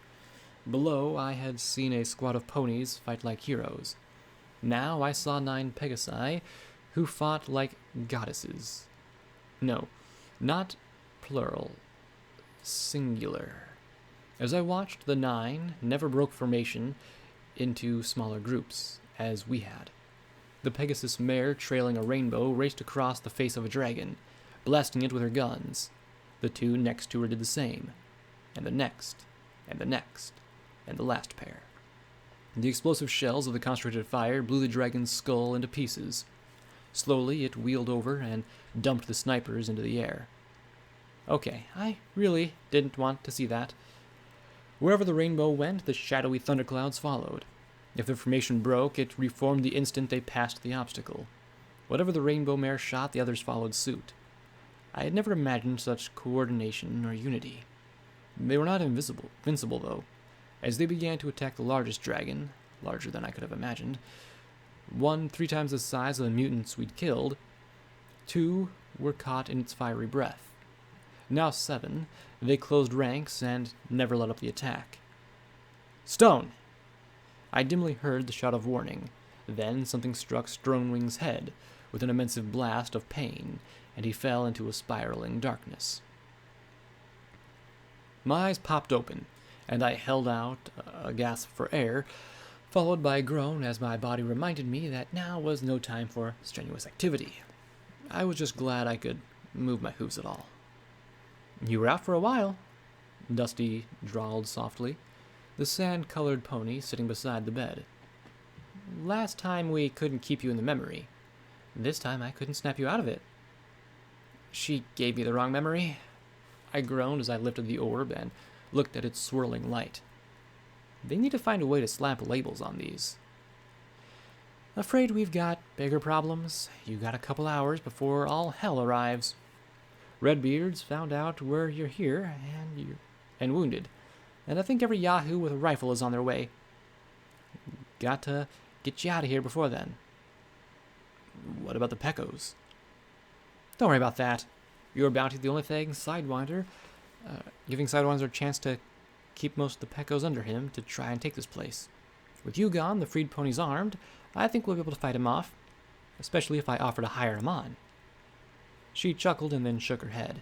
Below, I had seen a squad of ponies fight like heroes. Now I saw 9 Pegasi who fought like goddesses. No, not plural. Singular. As I watched, the 9 never broke formation into smaller groups, as we had. The Pegasus mare, trailing a rainbow, raced across the face of a dragon, blasting it with her guns. The 2 next to her did the same, and the next, and the next, and the last pair. The explosive shells of the concentrated fire blew the dragon's skull into pieces. Slowly, it wheeled over and dumped the snipers into the air. Okay, I really didn't want to see that. Wherever the rainbow went, the shadowy thunderclouds followed. If the formation broke, it reformed the instant they passed the obstacle. Whatever the rainbow mare shot, the others followed suit. I had never imagined such coordination or unity. They were not invincible, though. As they began to attack the largest dragon, larger than I could have imagined, 1 3 times the size of the mutants we'd killed, 2 were caught in its fiery breath. Now 7, they closed ranks and never let up the attack. Stone! I dimly heard the shout of warning. Then something struck Stonewing's head with an immense blast of pain, and he fell into a spiraling darkness. My eyes popped open, and I held out a gasp for air, followed by a groan as my body reminded me that now was no time for strenuous activity. I was just glad I could move my hooves at all. You were out for a while, Dusty drawled softly, the sand-colored pony sitting beside the bed. Last time we couldn't keep you in the memory. This time I couldn't snap you out of it. She gave me the wrong memory. I groaned as I lifted the orb and looked at its swirling light. They need to find a way to slap labels on these. Afraid we've got bigger problems. You got a couple hours before all hell arrives. Redbeard's found out where you're here and wounded, and I think every yahoo with a rifle is on their way. Got to get you out of here before then. What about the Pecos? Don't worry about that. Your bounty's the only thing Sidewinder, giving Sidewinder a chance to keep most of the Pecos under him to try and take this place. With you gone, the freed pony's armed. I think we'll be able to fight him off, especially if I offer to hire him on. She chuckled and then shook her head.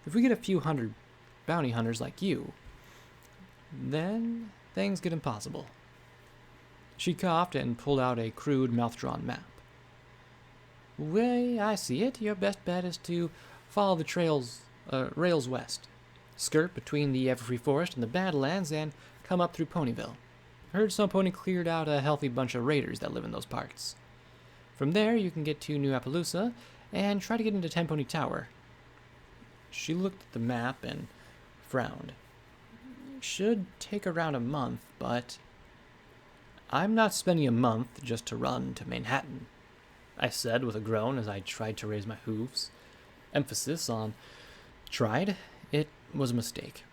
If we get a few hundred bounty hunters like you, then things get impossible. She coughed and pulled out a crude, mouth-drawn map. Way I see it, your best bet is to follow the rails west, skirt between the Everfree Forest and the Badlands, and come up through Ponyville. Heard some pony cleared out a healthy bunch of raiders that live in those parts. From there, you can get to New Appaloosa and try to get into Ten Pony Tower. She looked at the map and frowned. Should take around a month, but I'm not spending a month just to run to Manhattan, I said with a groan as I tried to raise my hooves. Emphasis on tried. It was a mistake.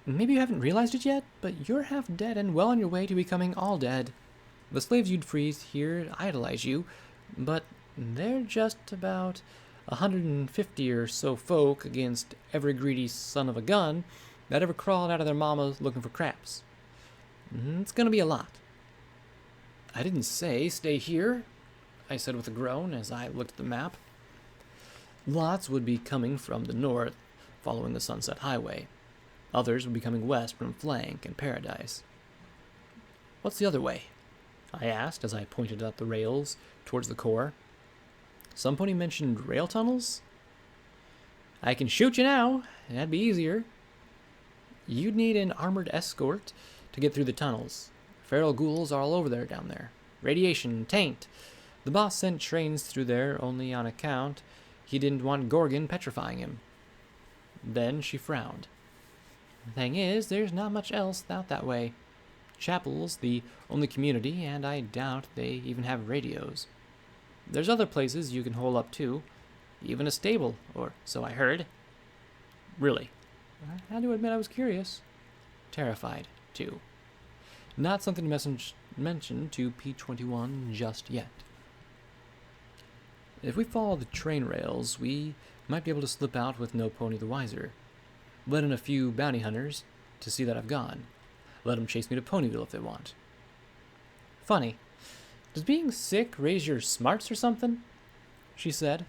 Maybe you haven't realized it yet, but you're half dead and well on your way to becoming all dead. The slaves you'd freeze here idolize you, but they're just about 150 or so folk against every greedy son of a gun that ever crawled out of their mamas looking for craps. It's gonna be a lot. I didn't say stay here, I said with a groan as I looked at the map. Lots would be coming from the north, following the Sunset Highway. Others would be coming west from Flank and Paradise. What's the other way? I asked as I pointed up the rails towards the core. Some pony mentioned rail tunnels? I can shoot you now. That'd be easier. You'd need an armored escort to get through the tunnels. Feral ghouls are all over there down there. Radiation, taint. The boss sent trains through there only on account he didn't want Gorgon petrifying him. Then she frowned. The thing is, there's not much else out that way. Chapel's the only community, and I doubt they even have radios. There's other places you can hole up too, even a stable, or so I heard. Really? I had to admit I was curious. Terrified, too. Not something to mention to P21 just yet. If we follow the train rails, we might be able to slip out with no pony the wiser. Let in a few bounty hunters to see that I've gone. Let them chase me to Ponyville if they want. Funny. Does being sick raise your smarts or something? She said.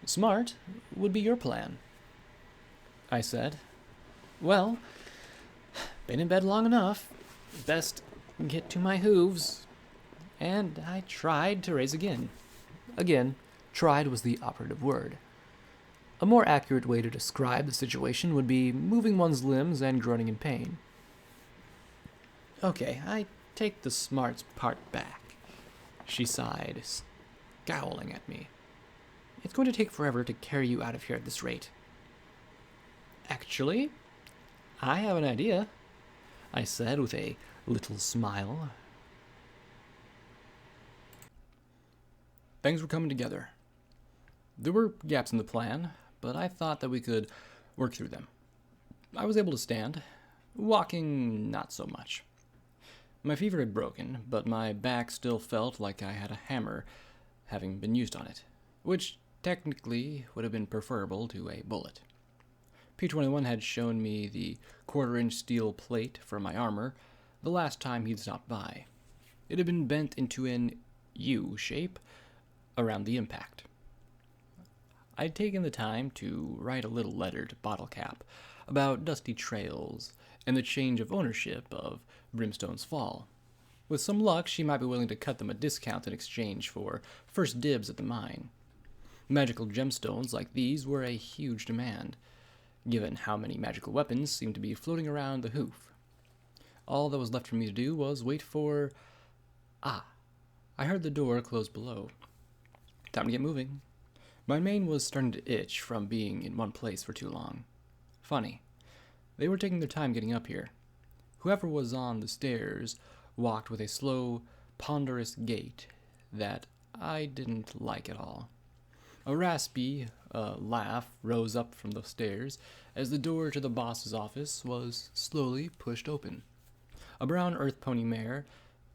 Smart would be your plan, I said. Well, been in bed long enough. Best get to my hooves. And I tried to raise again. Again, tried was the operative word. A more accurate way to describe the situation would be moving one's limbs and groaning in pain. Okay, I take the smarts part back, she sighed, scowling at me. It's going to take forever to carry you out of here at this rate. Actually, I have an idea, I said with a little smile. Things were coming together. There were gaps in the plan, but I thought that we could work through them. I was able to stand, walking not so much. My fever had broken, but my back still felt like I had a hammer having been used on it, which technically would have been preferable to a bullet. P21 had shown me the quarter-inch steel plate for my armor the last time he'd stopped by. It had been bent into an U shape around the impact. I'd taken the time to write a little letter to Bottle Cap about dusty trails and the change of ownership of Brimstone's Fall. With some luck, she might be willing to cut them a discount in exchange for first dibs at the mine. Magical gemstones like these were a huge demand, given how many magical weapons seemed to be floating around the hoof. All that was left for me to do was wait for... I heard the door close below. Time to get moving. My mane was starting to itch from being in one place for too long. Funny. They were taking their time getting up here. Whoever was on the stairs walked with a slow, ponderous gait that I didn't like at all. A raspy laugh rose up from the stairs as the door to the boss's office was slowly pushed open. A brown earth pony mare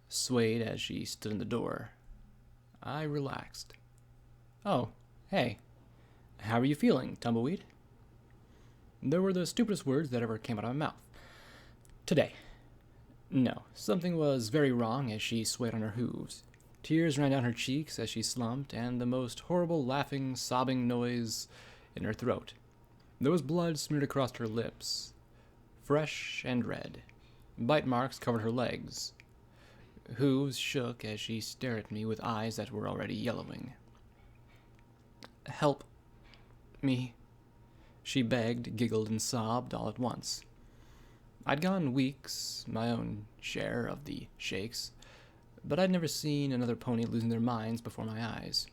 swayed as she stood in the door. I relaxed. Oh, hey. How are you feeling, Tumbleweed? There were the stupidest words that ever came out of my mouth. Today. No, something was very wrong as she swayed on her hooves. Tears ran down her cheeks as she slumped, and the most horrible laughing, sobbing noise in her throat. There was blood smeared across her lips, fresh and red. Bite marks covered her legs. Hooves shook as she stared at me with eyes that were already yellowing. Help me, she begged, giggled, and sobbed all at once. I'd gone weeks, my own share of the shakes, but I'd never seen another pony losing their minds before my eyes.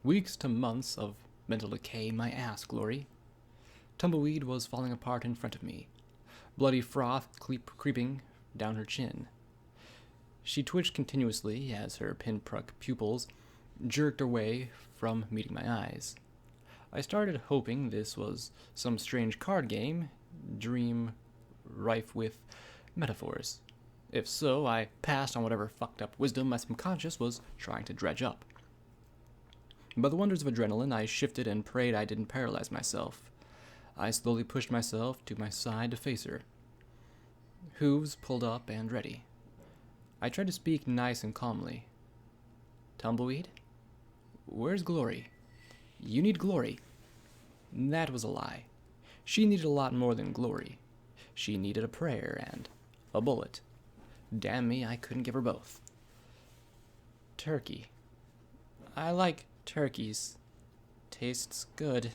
Weeks to months of mental decay, my ass, Glory. Tumbleweed was falling apart in front of me, bloody froth creeping down her chin. She twitched continuously as her pinprick pupils jerked away from meeting my eyes. I started hoping this was some strange card game, dream rife with metaphors. If so, I passed on whatever fucked up wisdom my subconscious was trying to dredge up. By the wonders of adrenaline, I shifted and prayed I didn't paralyze myself. I slowly pushed myself to my side to face her. Hooves pulled up and ready. I tried to speak nice and calmly. Tumbleweed? Where's Glory? You need Glory. That was a lie. She needed a lot more than Glory. She needed a prayer and a bullet. Damn me, I couldn't give her both. Turkey. I like turkeys. Tastes good.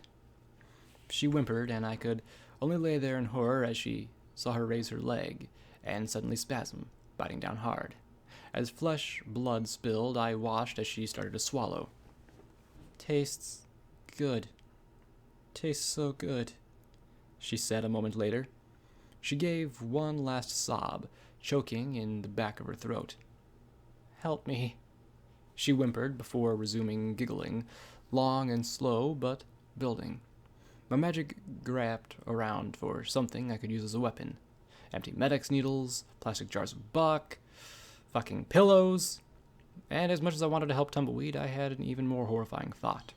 She whimpered, and I could only lay there in horror as she saw her raise her leg and suddenly spasm, biting down hard. As flesh blood spilled, I watched as she started to swallow. Tastes good. Tastes so good, she said a moment later. She gave one last sob, choking in the back of her throat. Help me, she whimpered before resuming giggling, long and slow, but building. My magic grabbed around for something I could use as a weapon. Empty medics needles, plastic jars of buck, fucking pillows. And as much as I wanted to help Tumbleweed, I had an even more horrifying thought.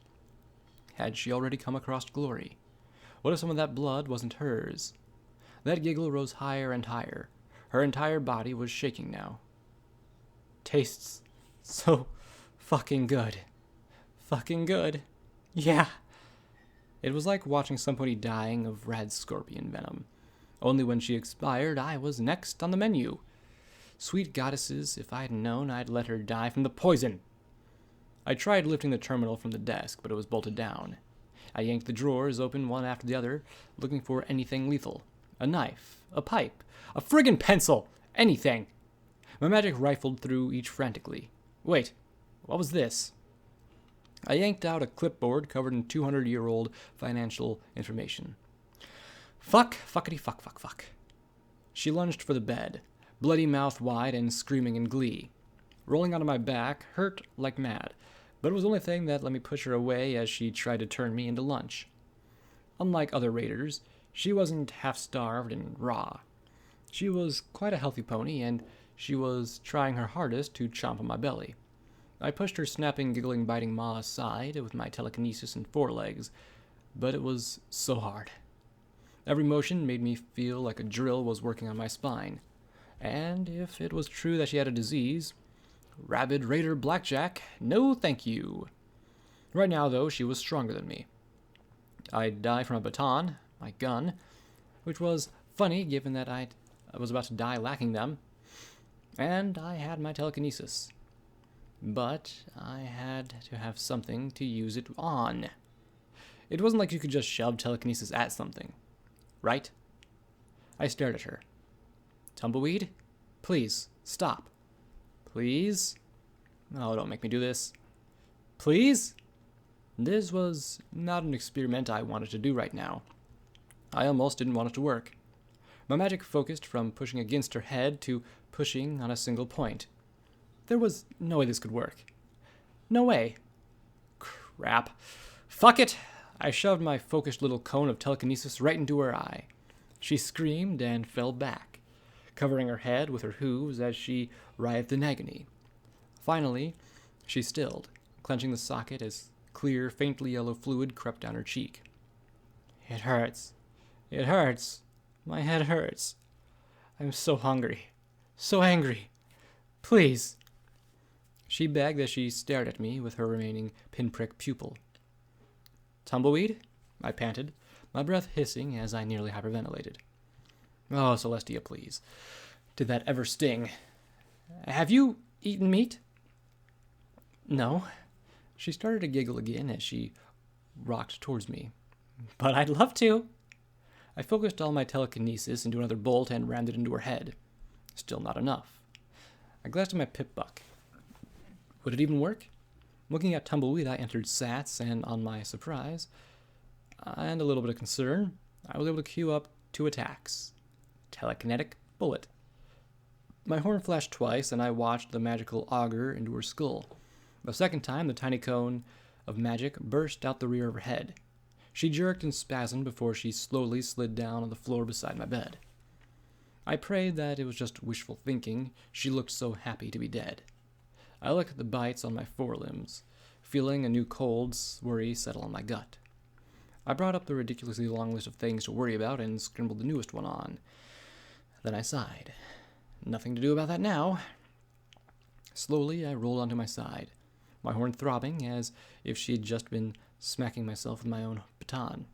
Had she already come across Glory? What if some of that blood wasn't hers? That giggle rose higher and higher. Her entire body was shaking now. Tastes so fucking good. Fucking good. Yeah. It was like watching somebody dying of red scorpion venom. Only when she expired, I was next on the menu. Sweet goddesses, if I'd known, I'd let her die from the poison. I tried lifting the terminal from the desk, but it was bolted down. I yanked the drawers open one after the other, looking for anything lethal. A knife, a pipe, a friggin' pencil, anything. My magic rifled through each frantically. Wait, what was this? I yanked out a clipboard covered in 200-year-old financial information. Fuck, fuckity fuck, fuck, fuck. She lunged for the bed, bloody mouth wide and screaming in glee. Rolling onto my back hurt like mad, but it was the only thing that let me push her away as she tried to turn me into lunch. Unlike other raiders, she wasn't half-starved and raw. She was quite a healthy pony, and she was trying her hardest to chomp on my belly. I pushed her snapping, giggling, biting maw aside with my telekinesis and forelegs, but it was so hard. Every motion made me feel like a drill was working on my spine. And if it was true that she had a disease, rabid raider blackjack, no thank you. Right now, though, she was stronger than me. I'd die from a baton, my gun, which was funny given that I was about to die lacking them, and I had my telekinesis. But I had to have something to use it on. It wasn't like you could just shove telekinesis at something, right? I stared at her. Tumbleweed, please, stop. Please? Oh, don't make me do this. Please? This was not an experiment I wanted to do right now. I almost didn't want it to work. My magic focused from pushing against her head to pushing on a single point. There was no way this could work. No way. Crap. Fuck it. I shoved my focused little cone of telekinesis right into her eye. She screamed and fell back, covering her head with her hooves as she writhed in agony. Finally, she stilled, clenching the socket as clear, faintly yellow fluid crept down her cheek. It hurts. It hurts. My head hurts. I'm so hungry. So angry. Please. She begged as she stared at me with her remaining pinprick pupil. Tumbleweed? I panted, my breath hissing as I nearly hyperventilated. Oh, Celestia, please. Did that ever sting? Have you eaten meat? No. She started to giggle again as she rocked towards me. But I'd love to. I focused all my telekinesis into another bolt and rammed it into her head. Still not enough. I glanced at my pip-buck. Would it even work? Looking at Tumbleweed, I entered Sats, and on my surprise, and a little bit of concern, I was able to queue up 2 attacks. Telekinetic bullet. My horn flashed twice, and I watched the magical auger into her skull. The second time, the tiny cone of magic burst out the rear of her head. She jerked and spasmed before she slowly slid down on the floor beside my bed. I prayed that it was just wishful thinking. She looked so happy to be dead. I looked at the bites on my forelimbs, feeling a new cold worry settle on my gut. I brought up the ridiculously long list of things to worry about and scribbled the newest one on. Then I sighed. Nothing to do about that now. Slowly, I rolled onto my side, my horn throbbing as if she had just been smacking myself with my own baton.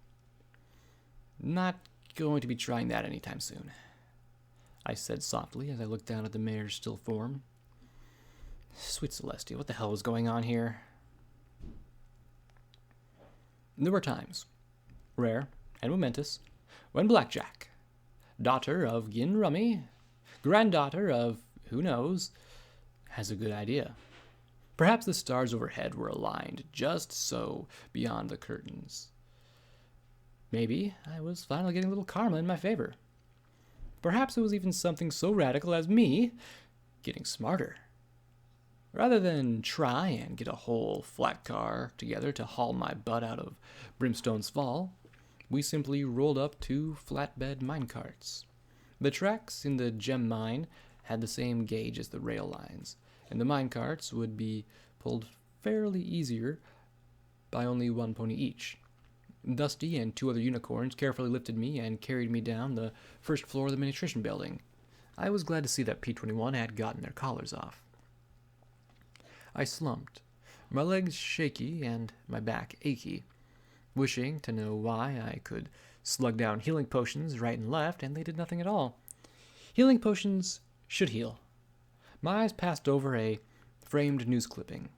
Not going to be trying that anytime soon, I said softly as I looked down at the mare's still form. Sweet Celestia, what the hell was going on here? There were times, rare and momentous, when Blackjack, daughter of Gin Rummy, granddaughter of who knows, has a good idea. Perhaps the stars overhead were aligned just so beyond the curtains. Maybe I was finally getting a little karma in my favor. Perhaps it was even something so radical as me getting smarter. Rather than try and get a whole flat car together to haul my butt out of Brimstone's Fall, we simply rolled up 2 flatbed minecarts. The tracks in the gem mine had the same gauge as the rail lines, and the minecarts would be pulled fairly easier by only 1 pony each. Dusty and 2 other unicorns carefully lifted me and carried me down the first floor of the miniaturation building. I was glad to see that P-21 had gotten their collars off. I slumped, my legs shaky and my back achy, wishing to know why I could slug down healing potions right and left, and they did nothing at all. Healing potions should heal. My eyes passed over a framed news clipping.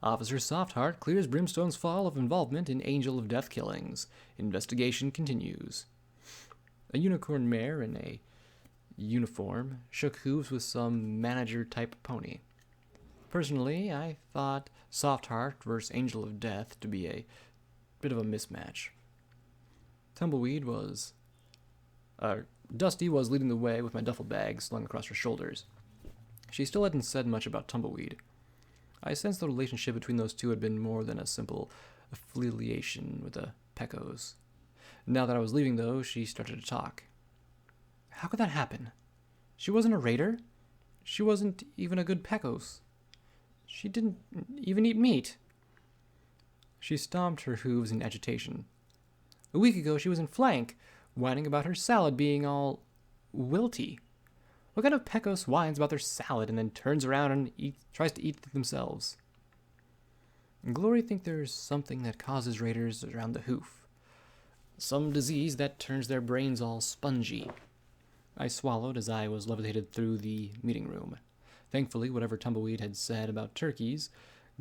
Officer Softheart clears Brimstone's Fall of involvement in Angel of Death killings. Investigation continues. A unicorn mare in a uniform shook hooves with some manager-type pony. Personally, I thought Softheart vs. Angel of Death to be a bit of a mismatch. Dusty was leading the way with my duffel bag slung across her shoulders. She still hadn't said much about Tumbleweed. I sensed the relationship between those two had been more than a simple affiliation with the Pecos. Now that I was leaving, though, she started to talk. How could that happen? She wasn't a raider. She wasn't even a good Pecos. She didn't even eat meat. She stomped her hooves in agitation. A week ago, she was in flank, whining about her salad being all wilty. What kind of Pecos whines about their salad and then turns around and tries to eat it themselves? Glory think there's something that causes raiders around the hoof. Some disease that turns their brains all spongy. I swallowed as I was levitated through the meeting room. Thankfully, whatever Tumbleweed had said about turkeys,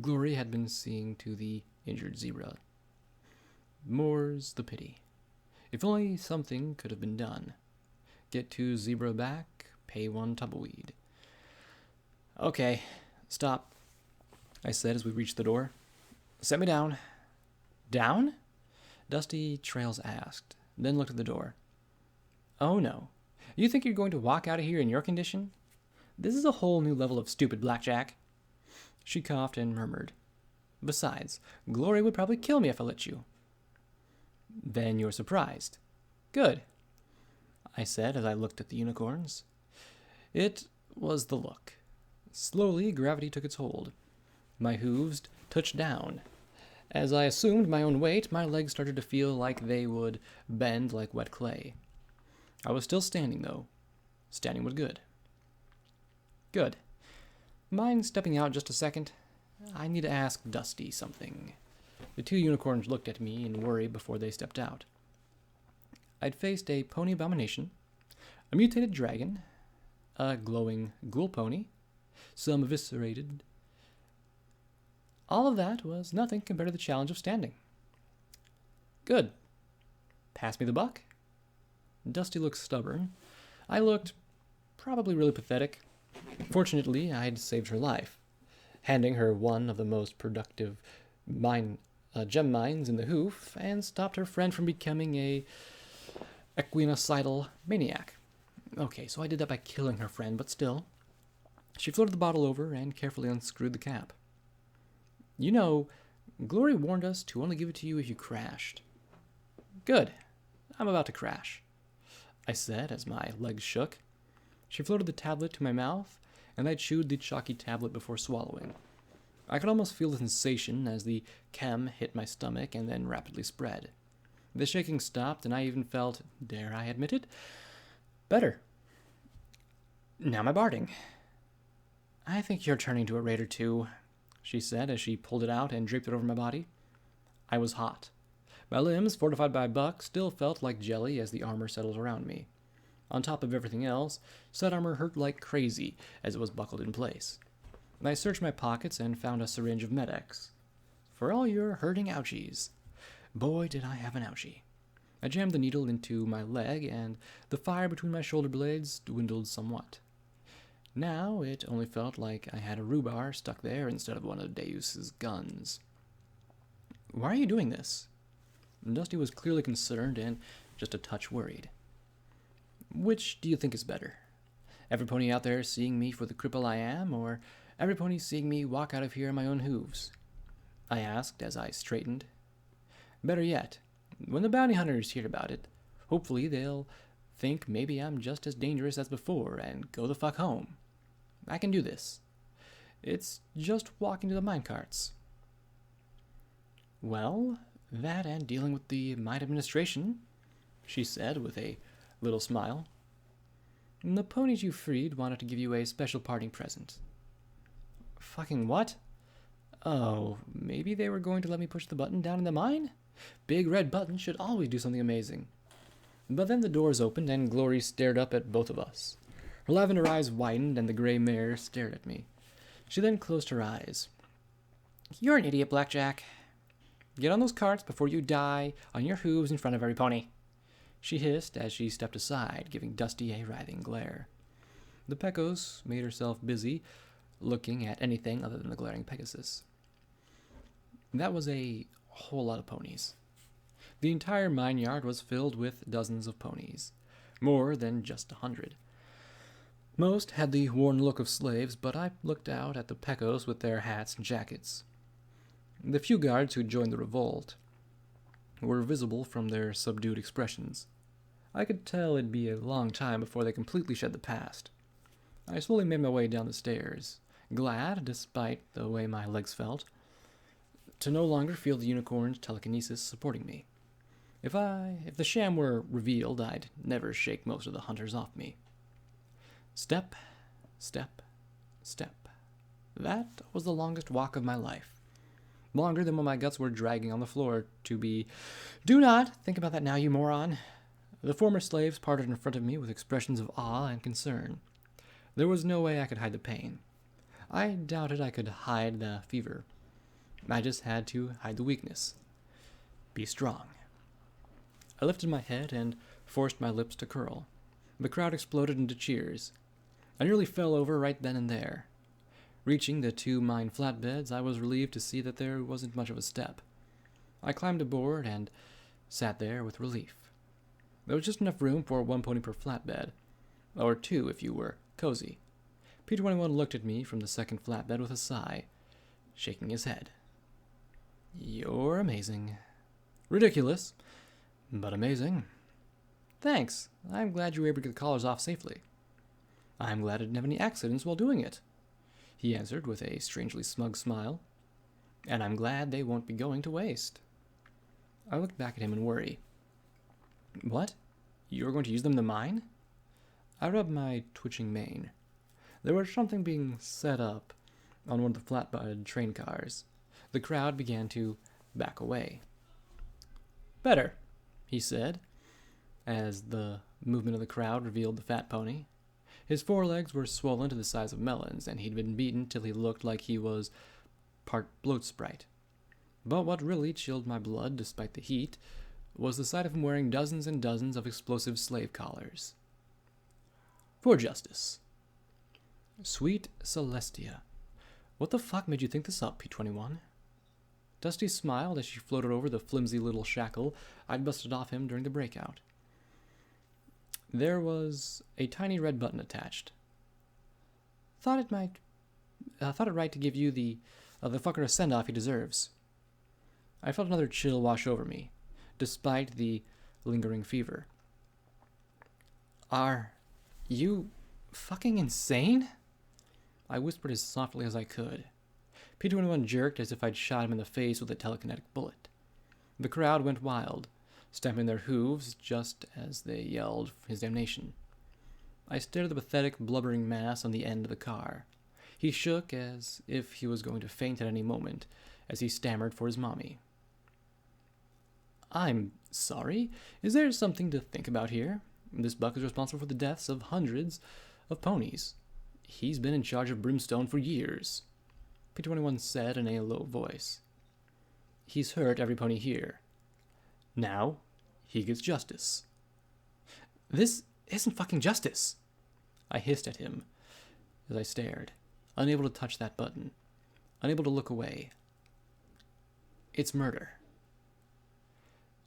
Glory had been seeing to the injured zebra. More's the pity. If only something could have been done. Get 2 zebra back, pay 1 Tumbleweed. Okay, stop, I said as we reached the door. Set me down. Down? Dusty Trails asked, then looked at the door. Oh no. You think you're going to walk out of here in your condition? This is a whole new level of stupid, Blackjack. She coughed and murmured. Besides, Glory would probably kill me if I let you. Then you're surprised. Good, I said as I looked at the unicorns. It was the look. Slowly, gravity took its hold. My hooves touched down. As I assumed my own weight, my legs started to feel like they would bend like wet clay. I was still standing, though. Standing was good. Good. Mind stepping out just a second? I need to ask Dusty something. The 2 unicorns looked at me in worry before they stepped out. I'd faced a pony abomination, a mutated dragon, a glowing ghoul pony, some eviscerated. All of that was nothing compared to the challenge of standing. Good. Pass me the buck? Dusty looked stubborn. I looked probably really pathetic. Fortunately, I'd saved her life, handing her one of the most productive gem mines in the hoof, and stopped her friend from becoming a equinocidal maniac. Okay, so I did that by killing her friend, but still. She floated the bottle over and carefully unscrewed the cap. You know, Glory warned us to only give it to you if you crashed. Good. I'm about to crash, I said as my legs shook. She floated the tablet to my mouth, and I chewed the chalky tablet before swallowing. I could almost feel the sensation as the chem hit my stomach and then rapidly spread. The shaking stopped, and I even felt, dare I admit it, better. Now my barding. I think you're turning to a raider too, she said as she pulled it out and draped it over my body. I was hot. My limbs, fortified by buck, still felt like jelly as the armor settled around me. On top of everything else, said armor hurt like crazy as it was buckled in place. I searched my pockets and found a syringe of Med-X. For all your hurting ouchies. Boy, did I have an ouchie. I jammed the needle into my leg, and the fire between my shoulder blades dwindled somewhat. Now it only felt like I had a rhubarb stuck there instead of one of Deus's guns. Why are you doing this? Dusty was clearly concerned and just a touch worried. Which do you think is better? Every pony out there seeing me for the cripple I am, or every pony seeing me walk out of here on my own hooves? I asked as I straightened. Better yet, when the bounty hunters hear about it, hopefully they'll think maybe I'm just as dangerous as before and go the fuck home. I can do this. It's just walking to the minecarts. Well, that and dealing with the mine administration, she said with a little smile. The ponies you freed wanted to give you a special parting present. Fucking what? Oh, maybe they were going to let me push the button down in the mine? Big red button should always do something amazing. But then the doors opened and Glory stared up at both of us. Her lavender eyes widened and the gray mare stared at me. She then closed her eyes. You're an idiot, Blackjack. Get on those carts before you die on your hooves in front of every pony, she hissed as she stepped aside, giving Dusty a writhing glare. The Pecos made herself busy, looking at anything other than the glaring Pegasus. That was a whole lot of ponies. The entire mine yard was filled with dozens of ponies, more than just 100. Most had the worn look of slaves, but I looked out at the Pecos with their hats and jackets. The few guards who joined the revolt were visible from their subdued expressions. I could tell it'd be a long time before they completely shed the past. I slowly made my way down the stairs, glad, despite the way my legs felt, to no longer feel the unicorn's telekinesis supporting me. If the sham were revealed, I'd never shake most of the hunters off me. Step, step, step. That was the longest walk of my life. Longer than when my guts were dragging on the floor to be, do not think about that now, you moron. The former slaves parted in front of me with expressions of awe and concern. There was no way I could hide the pain. I doubted I could hide the fever. I just had to hide the weakness. Be strong. I lifted my head and forced my lips to curl. The crowd exploded into cheers. I nearly fell over right then and there. Reaching the 2 mine flatbeds, I was relieved to see that there wasn't much of a step. I climbed aboard and sat there with relief. There was just enough room for 1 pony per flatbed, or 2 if you were cozy. P21 looked at me from the second flatbed with a sigh, shaking his head. You're amazing. Ridiculous, but amazing. Thanks. I'm glad you were able to get the collars off safely. I'm glad I didn't have any accidents while doing it, he answered with a strangely smug smile. And I'm glad they won't be going to waste. I looked back at him in worry. What? You're going to use them in the mine? I rubbed my twitching mane. There was something being set up on one of the flatbed train cars. The crowd began to back away. Better, he said, as the movement of the crowd revealed the fat pony. His forelegs were swollen to the size of melons, and he'd been beaten till he looked like he was part bloat sprite. But what really chilled my blood, despite the heat, was the sight of him wearing dozens and dozens of explosive slave collars. For justice. Sweet Celestia. What the fuck made you think this up, P21? Dusty smiled as she floated over the flimsy little shackle I'd busted off him during the breakout. There was a tiny red button attached. Thought it right to give you the fucker a send-off he deserves. I felt another chill wash over me, despite the lingering fever. Are you fucking insane? I whispered as softly as I could. P21 jerked as if I'd shot him in the face with a telekinetic bullet. The crowd went wild, stamping their hooves just as they yelled his damnation. I stared at the pathetic, blubbering mass on the end of the car. He shook as if he was going to faint at any moment, as he stammered for his mommy. I'm sorry. Is there something to think about here? This buck is responsible for the deaths of hundreds of ponies. He's been in charge of Brimstone for years, P21 said in a low voice. He's hurt every pony here. Now, he gets justice. This isn't fucking justice, I hissed at him as I stared, unable to touch that button, unable to look away. It's murder.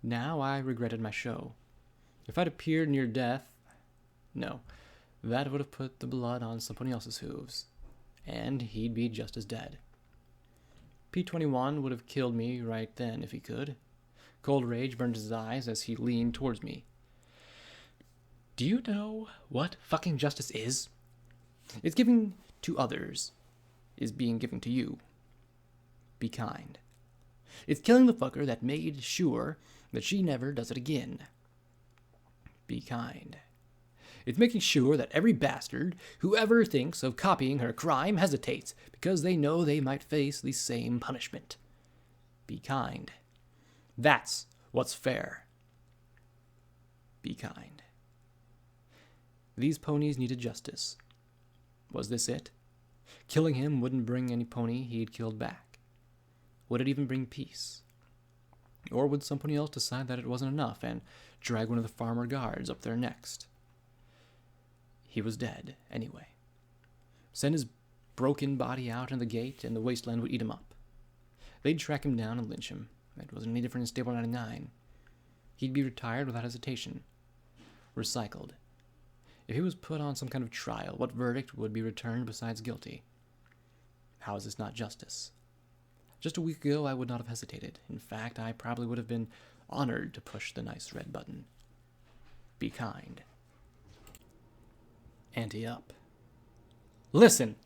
Now I regretted my show. If I'd appeared near death, no, that would have put the blood on somebody else's hooves, and he'd be just as dead. P21 would have killed me right then if he could. Cold rage burned his eyes as he leaned towards me. Do you know what fucking justice is? It's giving to others, is being given to you. Be kind. It's killing the fucker that made sure that she never does it again. Be kind. It's making sure that every bastard who ever thinks of copying her crime hesitates because they know they might face the same punishment. Be kind. That's what's fair. Be kind. These ponies needed justice. Was this it? Killing him wouldn't bring any pony he'd killed back. Would it even bring peace? Or would somebody else decide that it wasn't enough and drag one of the farmer guards up there next? He was dead, anyway. Send his broken body out in the gate, and the wasteland would eat him up. They'd track him down and lynch him. It wasn't any different in Stable 99. He'd be retired without hesitation. Recycled. If he was put on some kind of trial, what verdict would be returned besides guilty? How is this not justice? Just a week ago, I would not have hesitated. In fact, I probably would have been honored to push the nice red button. Be kind. Ante up. Listen!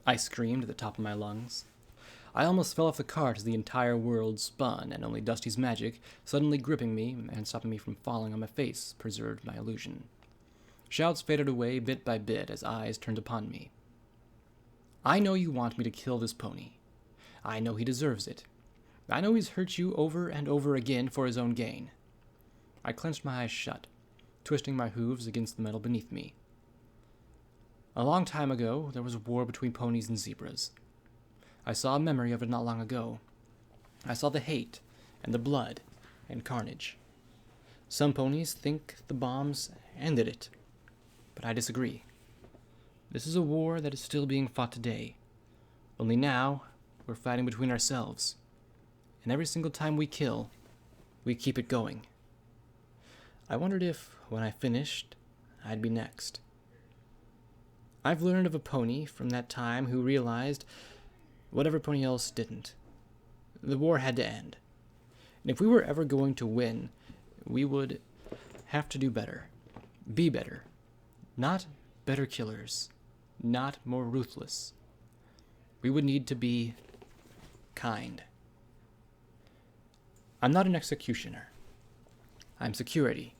I screamed at the top of my lungs. I almost fell off the cart as the entire world spun, and only Dusty's magic, suddenly gripping me and stopping me from falling on my face, preserved my illusion. Shouts faded away bit by bit as eyes turned upon me. I know you want me to kill this pony. I know he deserves it. I know he's hurt you over and over again for his own gain. I clenched my eyes shut, twisting my hooves against the metal beneath me. A long time ago, there was a war between ponies and zebras. I saw a memory of it not long ago. I saw the hate and the blood and carnage. Some ponies think the bombs ended it, but I disagree. This is a war that is still being fought today. Only now, we're fighting between ourselves. And every single time we kill, we keep it going. I wondered if, when I finished, I'd be next. I've learned of a pony from that time who realized what every pony else didn't. The war had to end. And if we were ever going to win, we would have to do better. Be better. Not better killers. Not more ruthless. We would need to be kind. I'm not an executioner. I'm security.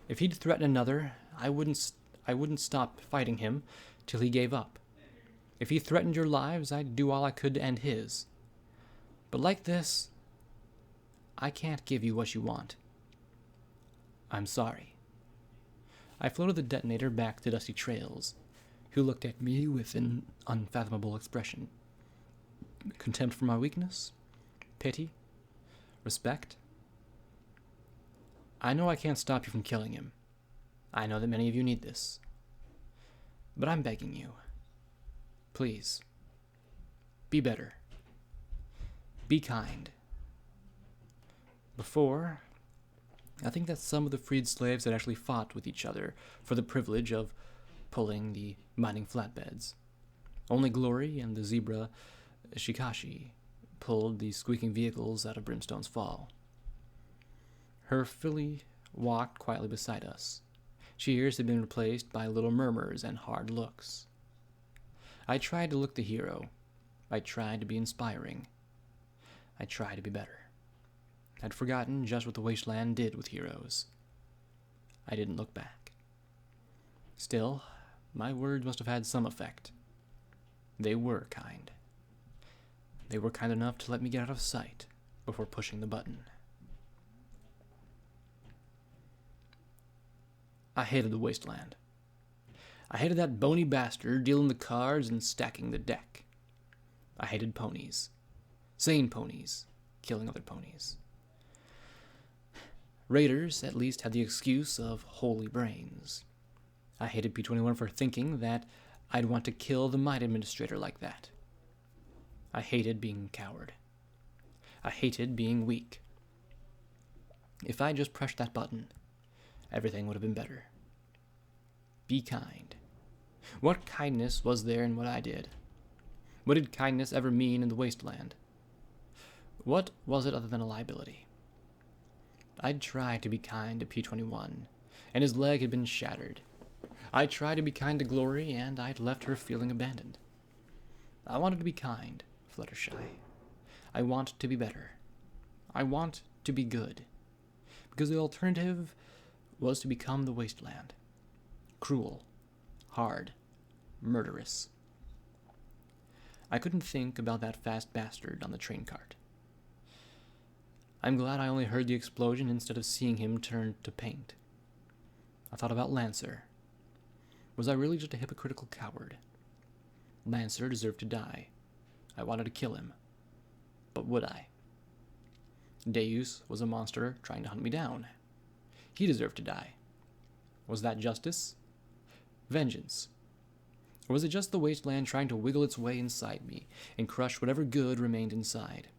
If he'd threaten another, I wouldn't stop fighting him till he gave up. If he threatened your lives, I'd do all I could to end his. But like this, I can't give you what you want. I'm sorry. I floated the detonator back to Dusty Trails, who looked at me with an unfathomable expression. Contempt for my weakness? Pity? Respect? I know I can't stop you from killing him. I know that many of you need this. But I'm begging you. Please. Be better. Be kind. Before, I think that some of the freed slaves had actually fought with each other for the privilege of pulling the mining flatbeds. Only Glory and the zebra Shikashi pulled the squeaking vehicles out of Brimstone's Fall. Her filly walked quietly beside us. Her ears had been replaced by little murmurs and hard looks. I tried to look the hero. I tried to be inspiring. I tried to be better. I'd forgotten just what the wasteland did with heroes. I didn't look back. Still, my words must have had some effect. They were kind. They were kind enough to let me get out of sight before pushing the button. I hated the wasteland. I hated that bony bastard dealing the cards and stacking the deck. I hated ponies. Sane ponies, killing other ponies. Raiders at least had the excuse of holy brains. I hated P21 for thinking that I'd want to kill the mine administrator like that. I hated being a coward. I hated being weak. If I just pressed that button, everything would have been better. Be kind. What kindness was there in what I did? What did kindness ever mean in the wasteland? What was it other than a liability? I'd tried to be kind to P21, and his leg had been shattered. I tried to be kind to Glory, and I'd left her feeling abandoned. I wanted to be kind, Fluttershy. I want to be better. I want to be good. Because the alternative was to become the wasteland. Cruel, hard, murderous. I couldn't think about that fast bastard on the train cart. I'm glad I only heard the explosion instead of seeing him turn to paint. I thought about Lancer. Was I really just a hypocritical coward? Lancer deserved to die. I wanted to kill him. But would I? Deus was a monster trying to hunt me down. He deserved to die. Was that justice? Vengeance? Or was it just the wasteland trying to wiggle its way inside me and crush whatever good remained inside?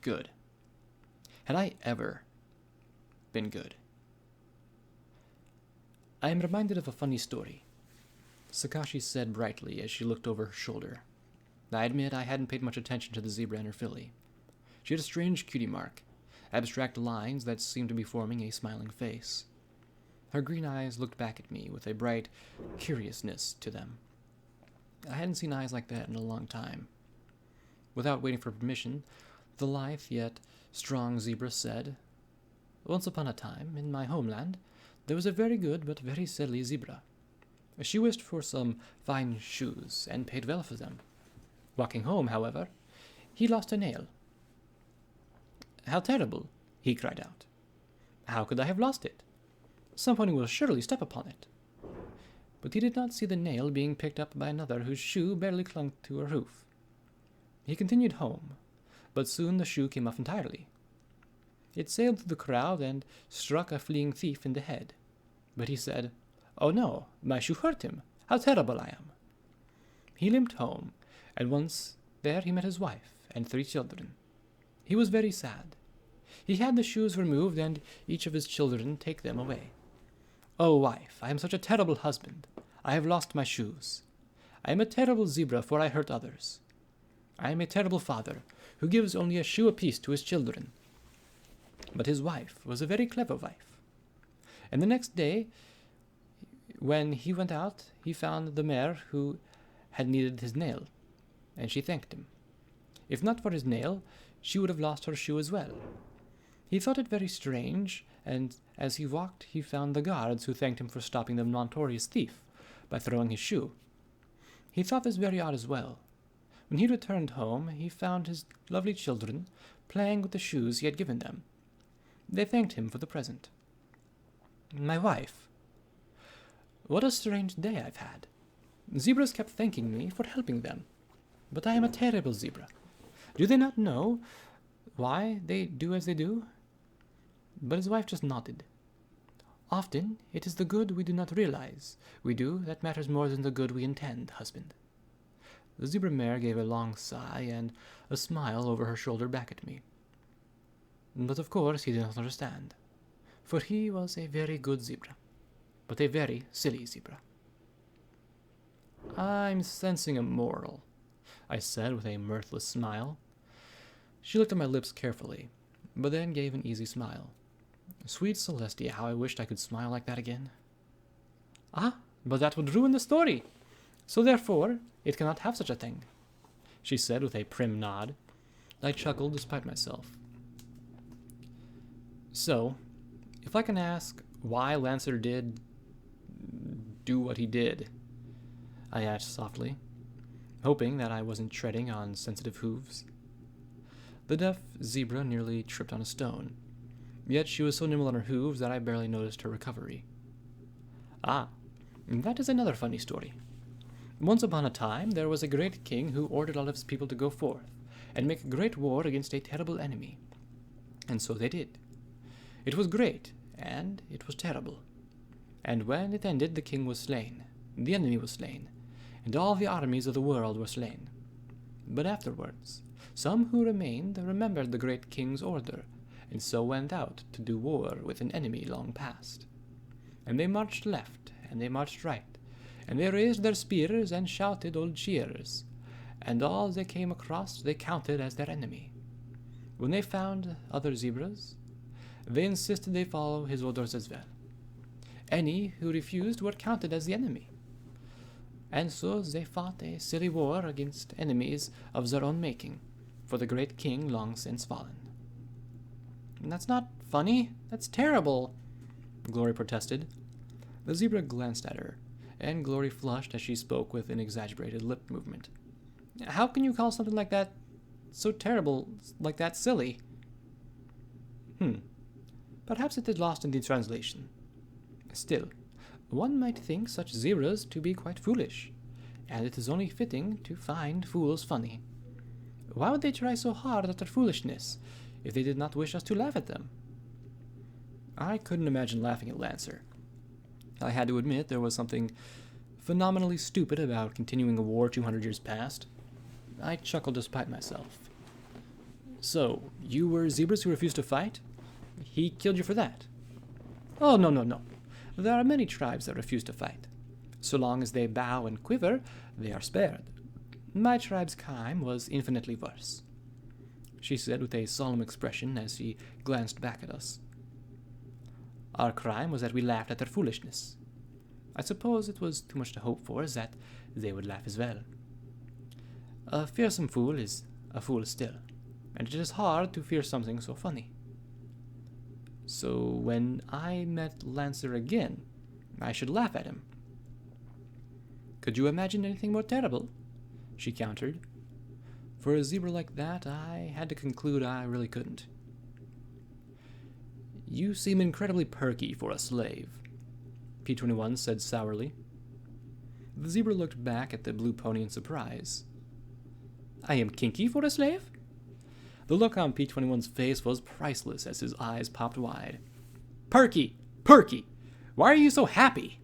Good. Had I ever been good? I am reminded of a funny story, Sakashi said brightly as she looked over her shoulder. I admit I hadn't paid much attention to the zebra and her filly. She had a strange cutie mark, abstract lines that seemed to be forming a smiling face. Her green eyes looked back at me with a bright curiousness to them. I hadn't seen eyes like that in a long time. Without waiting for permission, the lithe yet strong zebra said, "Once upon a time, in my homeland, there was a very good but very silly zebra. She wished for some fine shoes and paid well for them. Walking home, however, he lost a nail. 'How terrible!' he cried out. 'How could I have lost it? Someone will surely step upon it.' But he did not see the nail being picked up by another whose shoe barely clung to her hoof. He continued home, but soon the shoe came off entirely. It sailed through the crowd and struck a fleeing thief in the head. But he said, 'Oh no, my shoe hurt him. How terrible I am.' He limped home, and once there he met his wife and 3 children. He was very sad. He had the shoes removed and each of his children take them away. 'Oh, wife, I am such a terrible husband. I have lost my shoes. I am a terrible zebra, for I hurt others. I am a terrible father, who gives only a shoe apiece to his children.' But his wife was a very clever wife. And the next day, when he went out, he found the mare who had needed his nail, and she thanked him. If not for his nail, she would have lost her shoe as well. He thought it very strange, and as he walked, he found the guards who thanked him for stopping the notorious thief by throwing his shoe. He thought this very odd as well. When he returned home, he found his lovely children playing with the shoes he had given them. They thanked him for the present. My wife. What a strange day I've had. Zebras kept thanking me for helping them. But I am a terrible zebra. Do they not know why they do as they do? but his wife just nodded. Often it is the good we do not realize we do that matters more than the good we intend, husband. The zebra mare gave a long sigh and a smile over her shoulder back at me. But of course he did not understand, for he was a very good zebra, but a very silly zebra. I'm sensing a moral, I said with a mirthless smile. She looked at my lips carefully, but then gave an easy smile. Sweet Celestia, how I wished I could smile like that again. Ah, but that would ruin the story, so therefore it cannot have such a thing, she said with a prim nod. I chuckled despite myself. So, if I can ask why Lancer did do what he did, I asked softly, hoping that I wasn't treading on sensitive hooves. The deaf zebra nearly tripped on a stone, yet she was so nimble on her hooves that I barely noticed her recovery. Ah, that is another funny story. Once upon a time there was a great king who ordered all of his people to go forth and make a great war against a terrible enemy. And so they did. It was great, and it was terrible. And when it ended, the king was slain, the enemy was slain, and all the armies of the world were slain. But afterwards, some who remained remembered the great king's order, and so went out to do war with an enemy long past. And they marched left, and they marched right, and they raised their spears and shouted old cheers, and all they came across they counted as their enemy. When they found other zebras, they insisted they follow his orders as well. Any who refused were counted as the enemy. And so they fought a silly war against enemies of their own making, for the great king long since fallen. That's not funny. That's terrible, Glory protested. The zebra glanced at her, and Glory flushed as she spoke with an exaggerated lip movement. How can you call something like that so terrible, like that silly? Perhaps it is lost in the translation. Still, one might think such zebras to be quite foolish, and it is only fitting to find fools funny. Why would they try so hard at their foolishness if they did not wish us to laugh at them? I couldn't imagine laughing at Lancer. I had to admit there was something phenomenally stupid about continuing a war 200 years past. I chuckled despite myself. So, you were zebras who refused to fight? He killed you for that? Oh, no. There are many tribes that refuse to fight. So long as they bow and quiver, they are spared. My tribe's crime was infinitely worse, she said with a solemn expression as she glanced back at us. Our crime was that we laughed at their foolishness. I suppose it was too much to hope for, is that they would laugh as well. A fearsome fool is a fool still, and it is hard to fear something so funny. So when I met Lancer again, I should laugh at him. Could you imagine anything more terrible? She countered. For a zebra like that, I had to conclude I really couldn't. You seem incredibly perky for a slave, P21 said sourly. The zebra looked back at the blue pony in surprise. I am kinky for a slave? The look on P21's face was priceless as his eyes popped wide. Perky! Why are you so happy?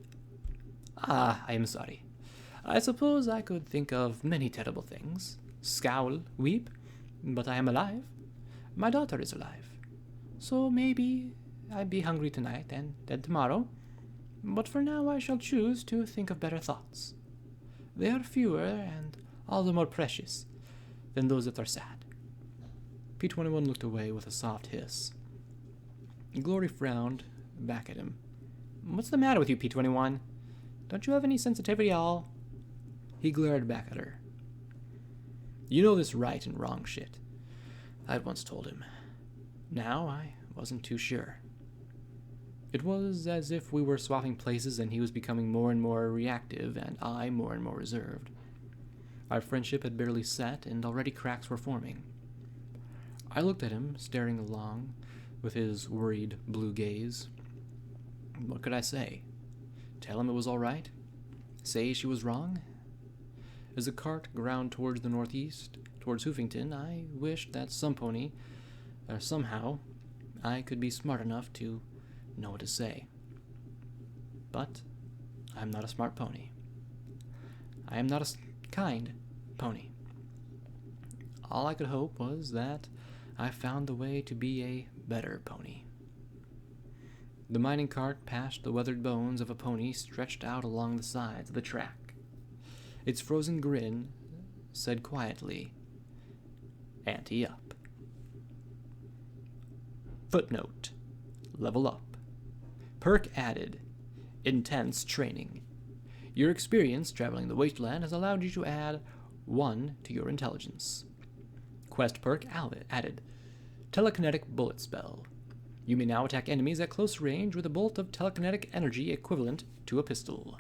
I am sorry. I suppose I could think of many terrible things. Scowl, weep, but I am alive. My daughter is alive. So maybe I'd be hungry tonight and dead tomorrow. But for now I shall choose to think of better thoughts. They are fewer and all the more precious than those that are sad. P21 looked away with a soft hiss. Glory frowned back at him. What's the matter with you, P21? Don't you have any sensitivity at all? He glared back at her. You know this right and wrong shit, I'd once told him. Now I wasn't too sure. It was as if we were swapping places and he was becoming more and more reactive and I more and more reserved. Our friendship had barely set and already cracks were forming. I looked at him, staring along with his worried blue gaze. What could I say? Tell him it was all right? Say she was wrong? As the cart ground towards the northeast, towards Hoofington, I wished that somehow, I could be smart enough to know what to say. But I'm not a smart pony. I am not a kind pony. All I could hope was that I found the way to be a better pony. The mining cart passed the weathered bones of a pony stretched out along the sides of the track. Its frozen grin said quietly, "Ante up." Footnote: level up. Perk added: intense training. Your experience traveling the wasteland has allowed you to add 1 to your intelligence. Quest perk added: telekinetic bullet spell. You may now attack enemies at close range with a bolt of telekinetic energy equivalent to a pistol.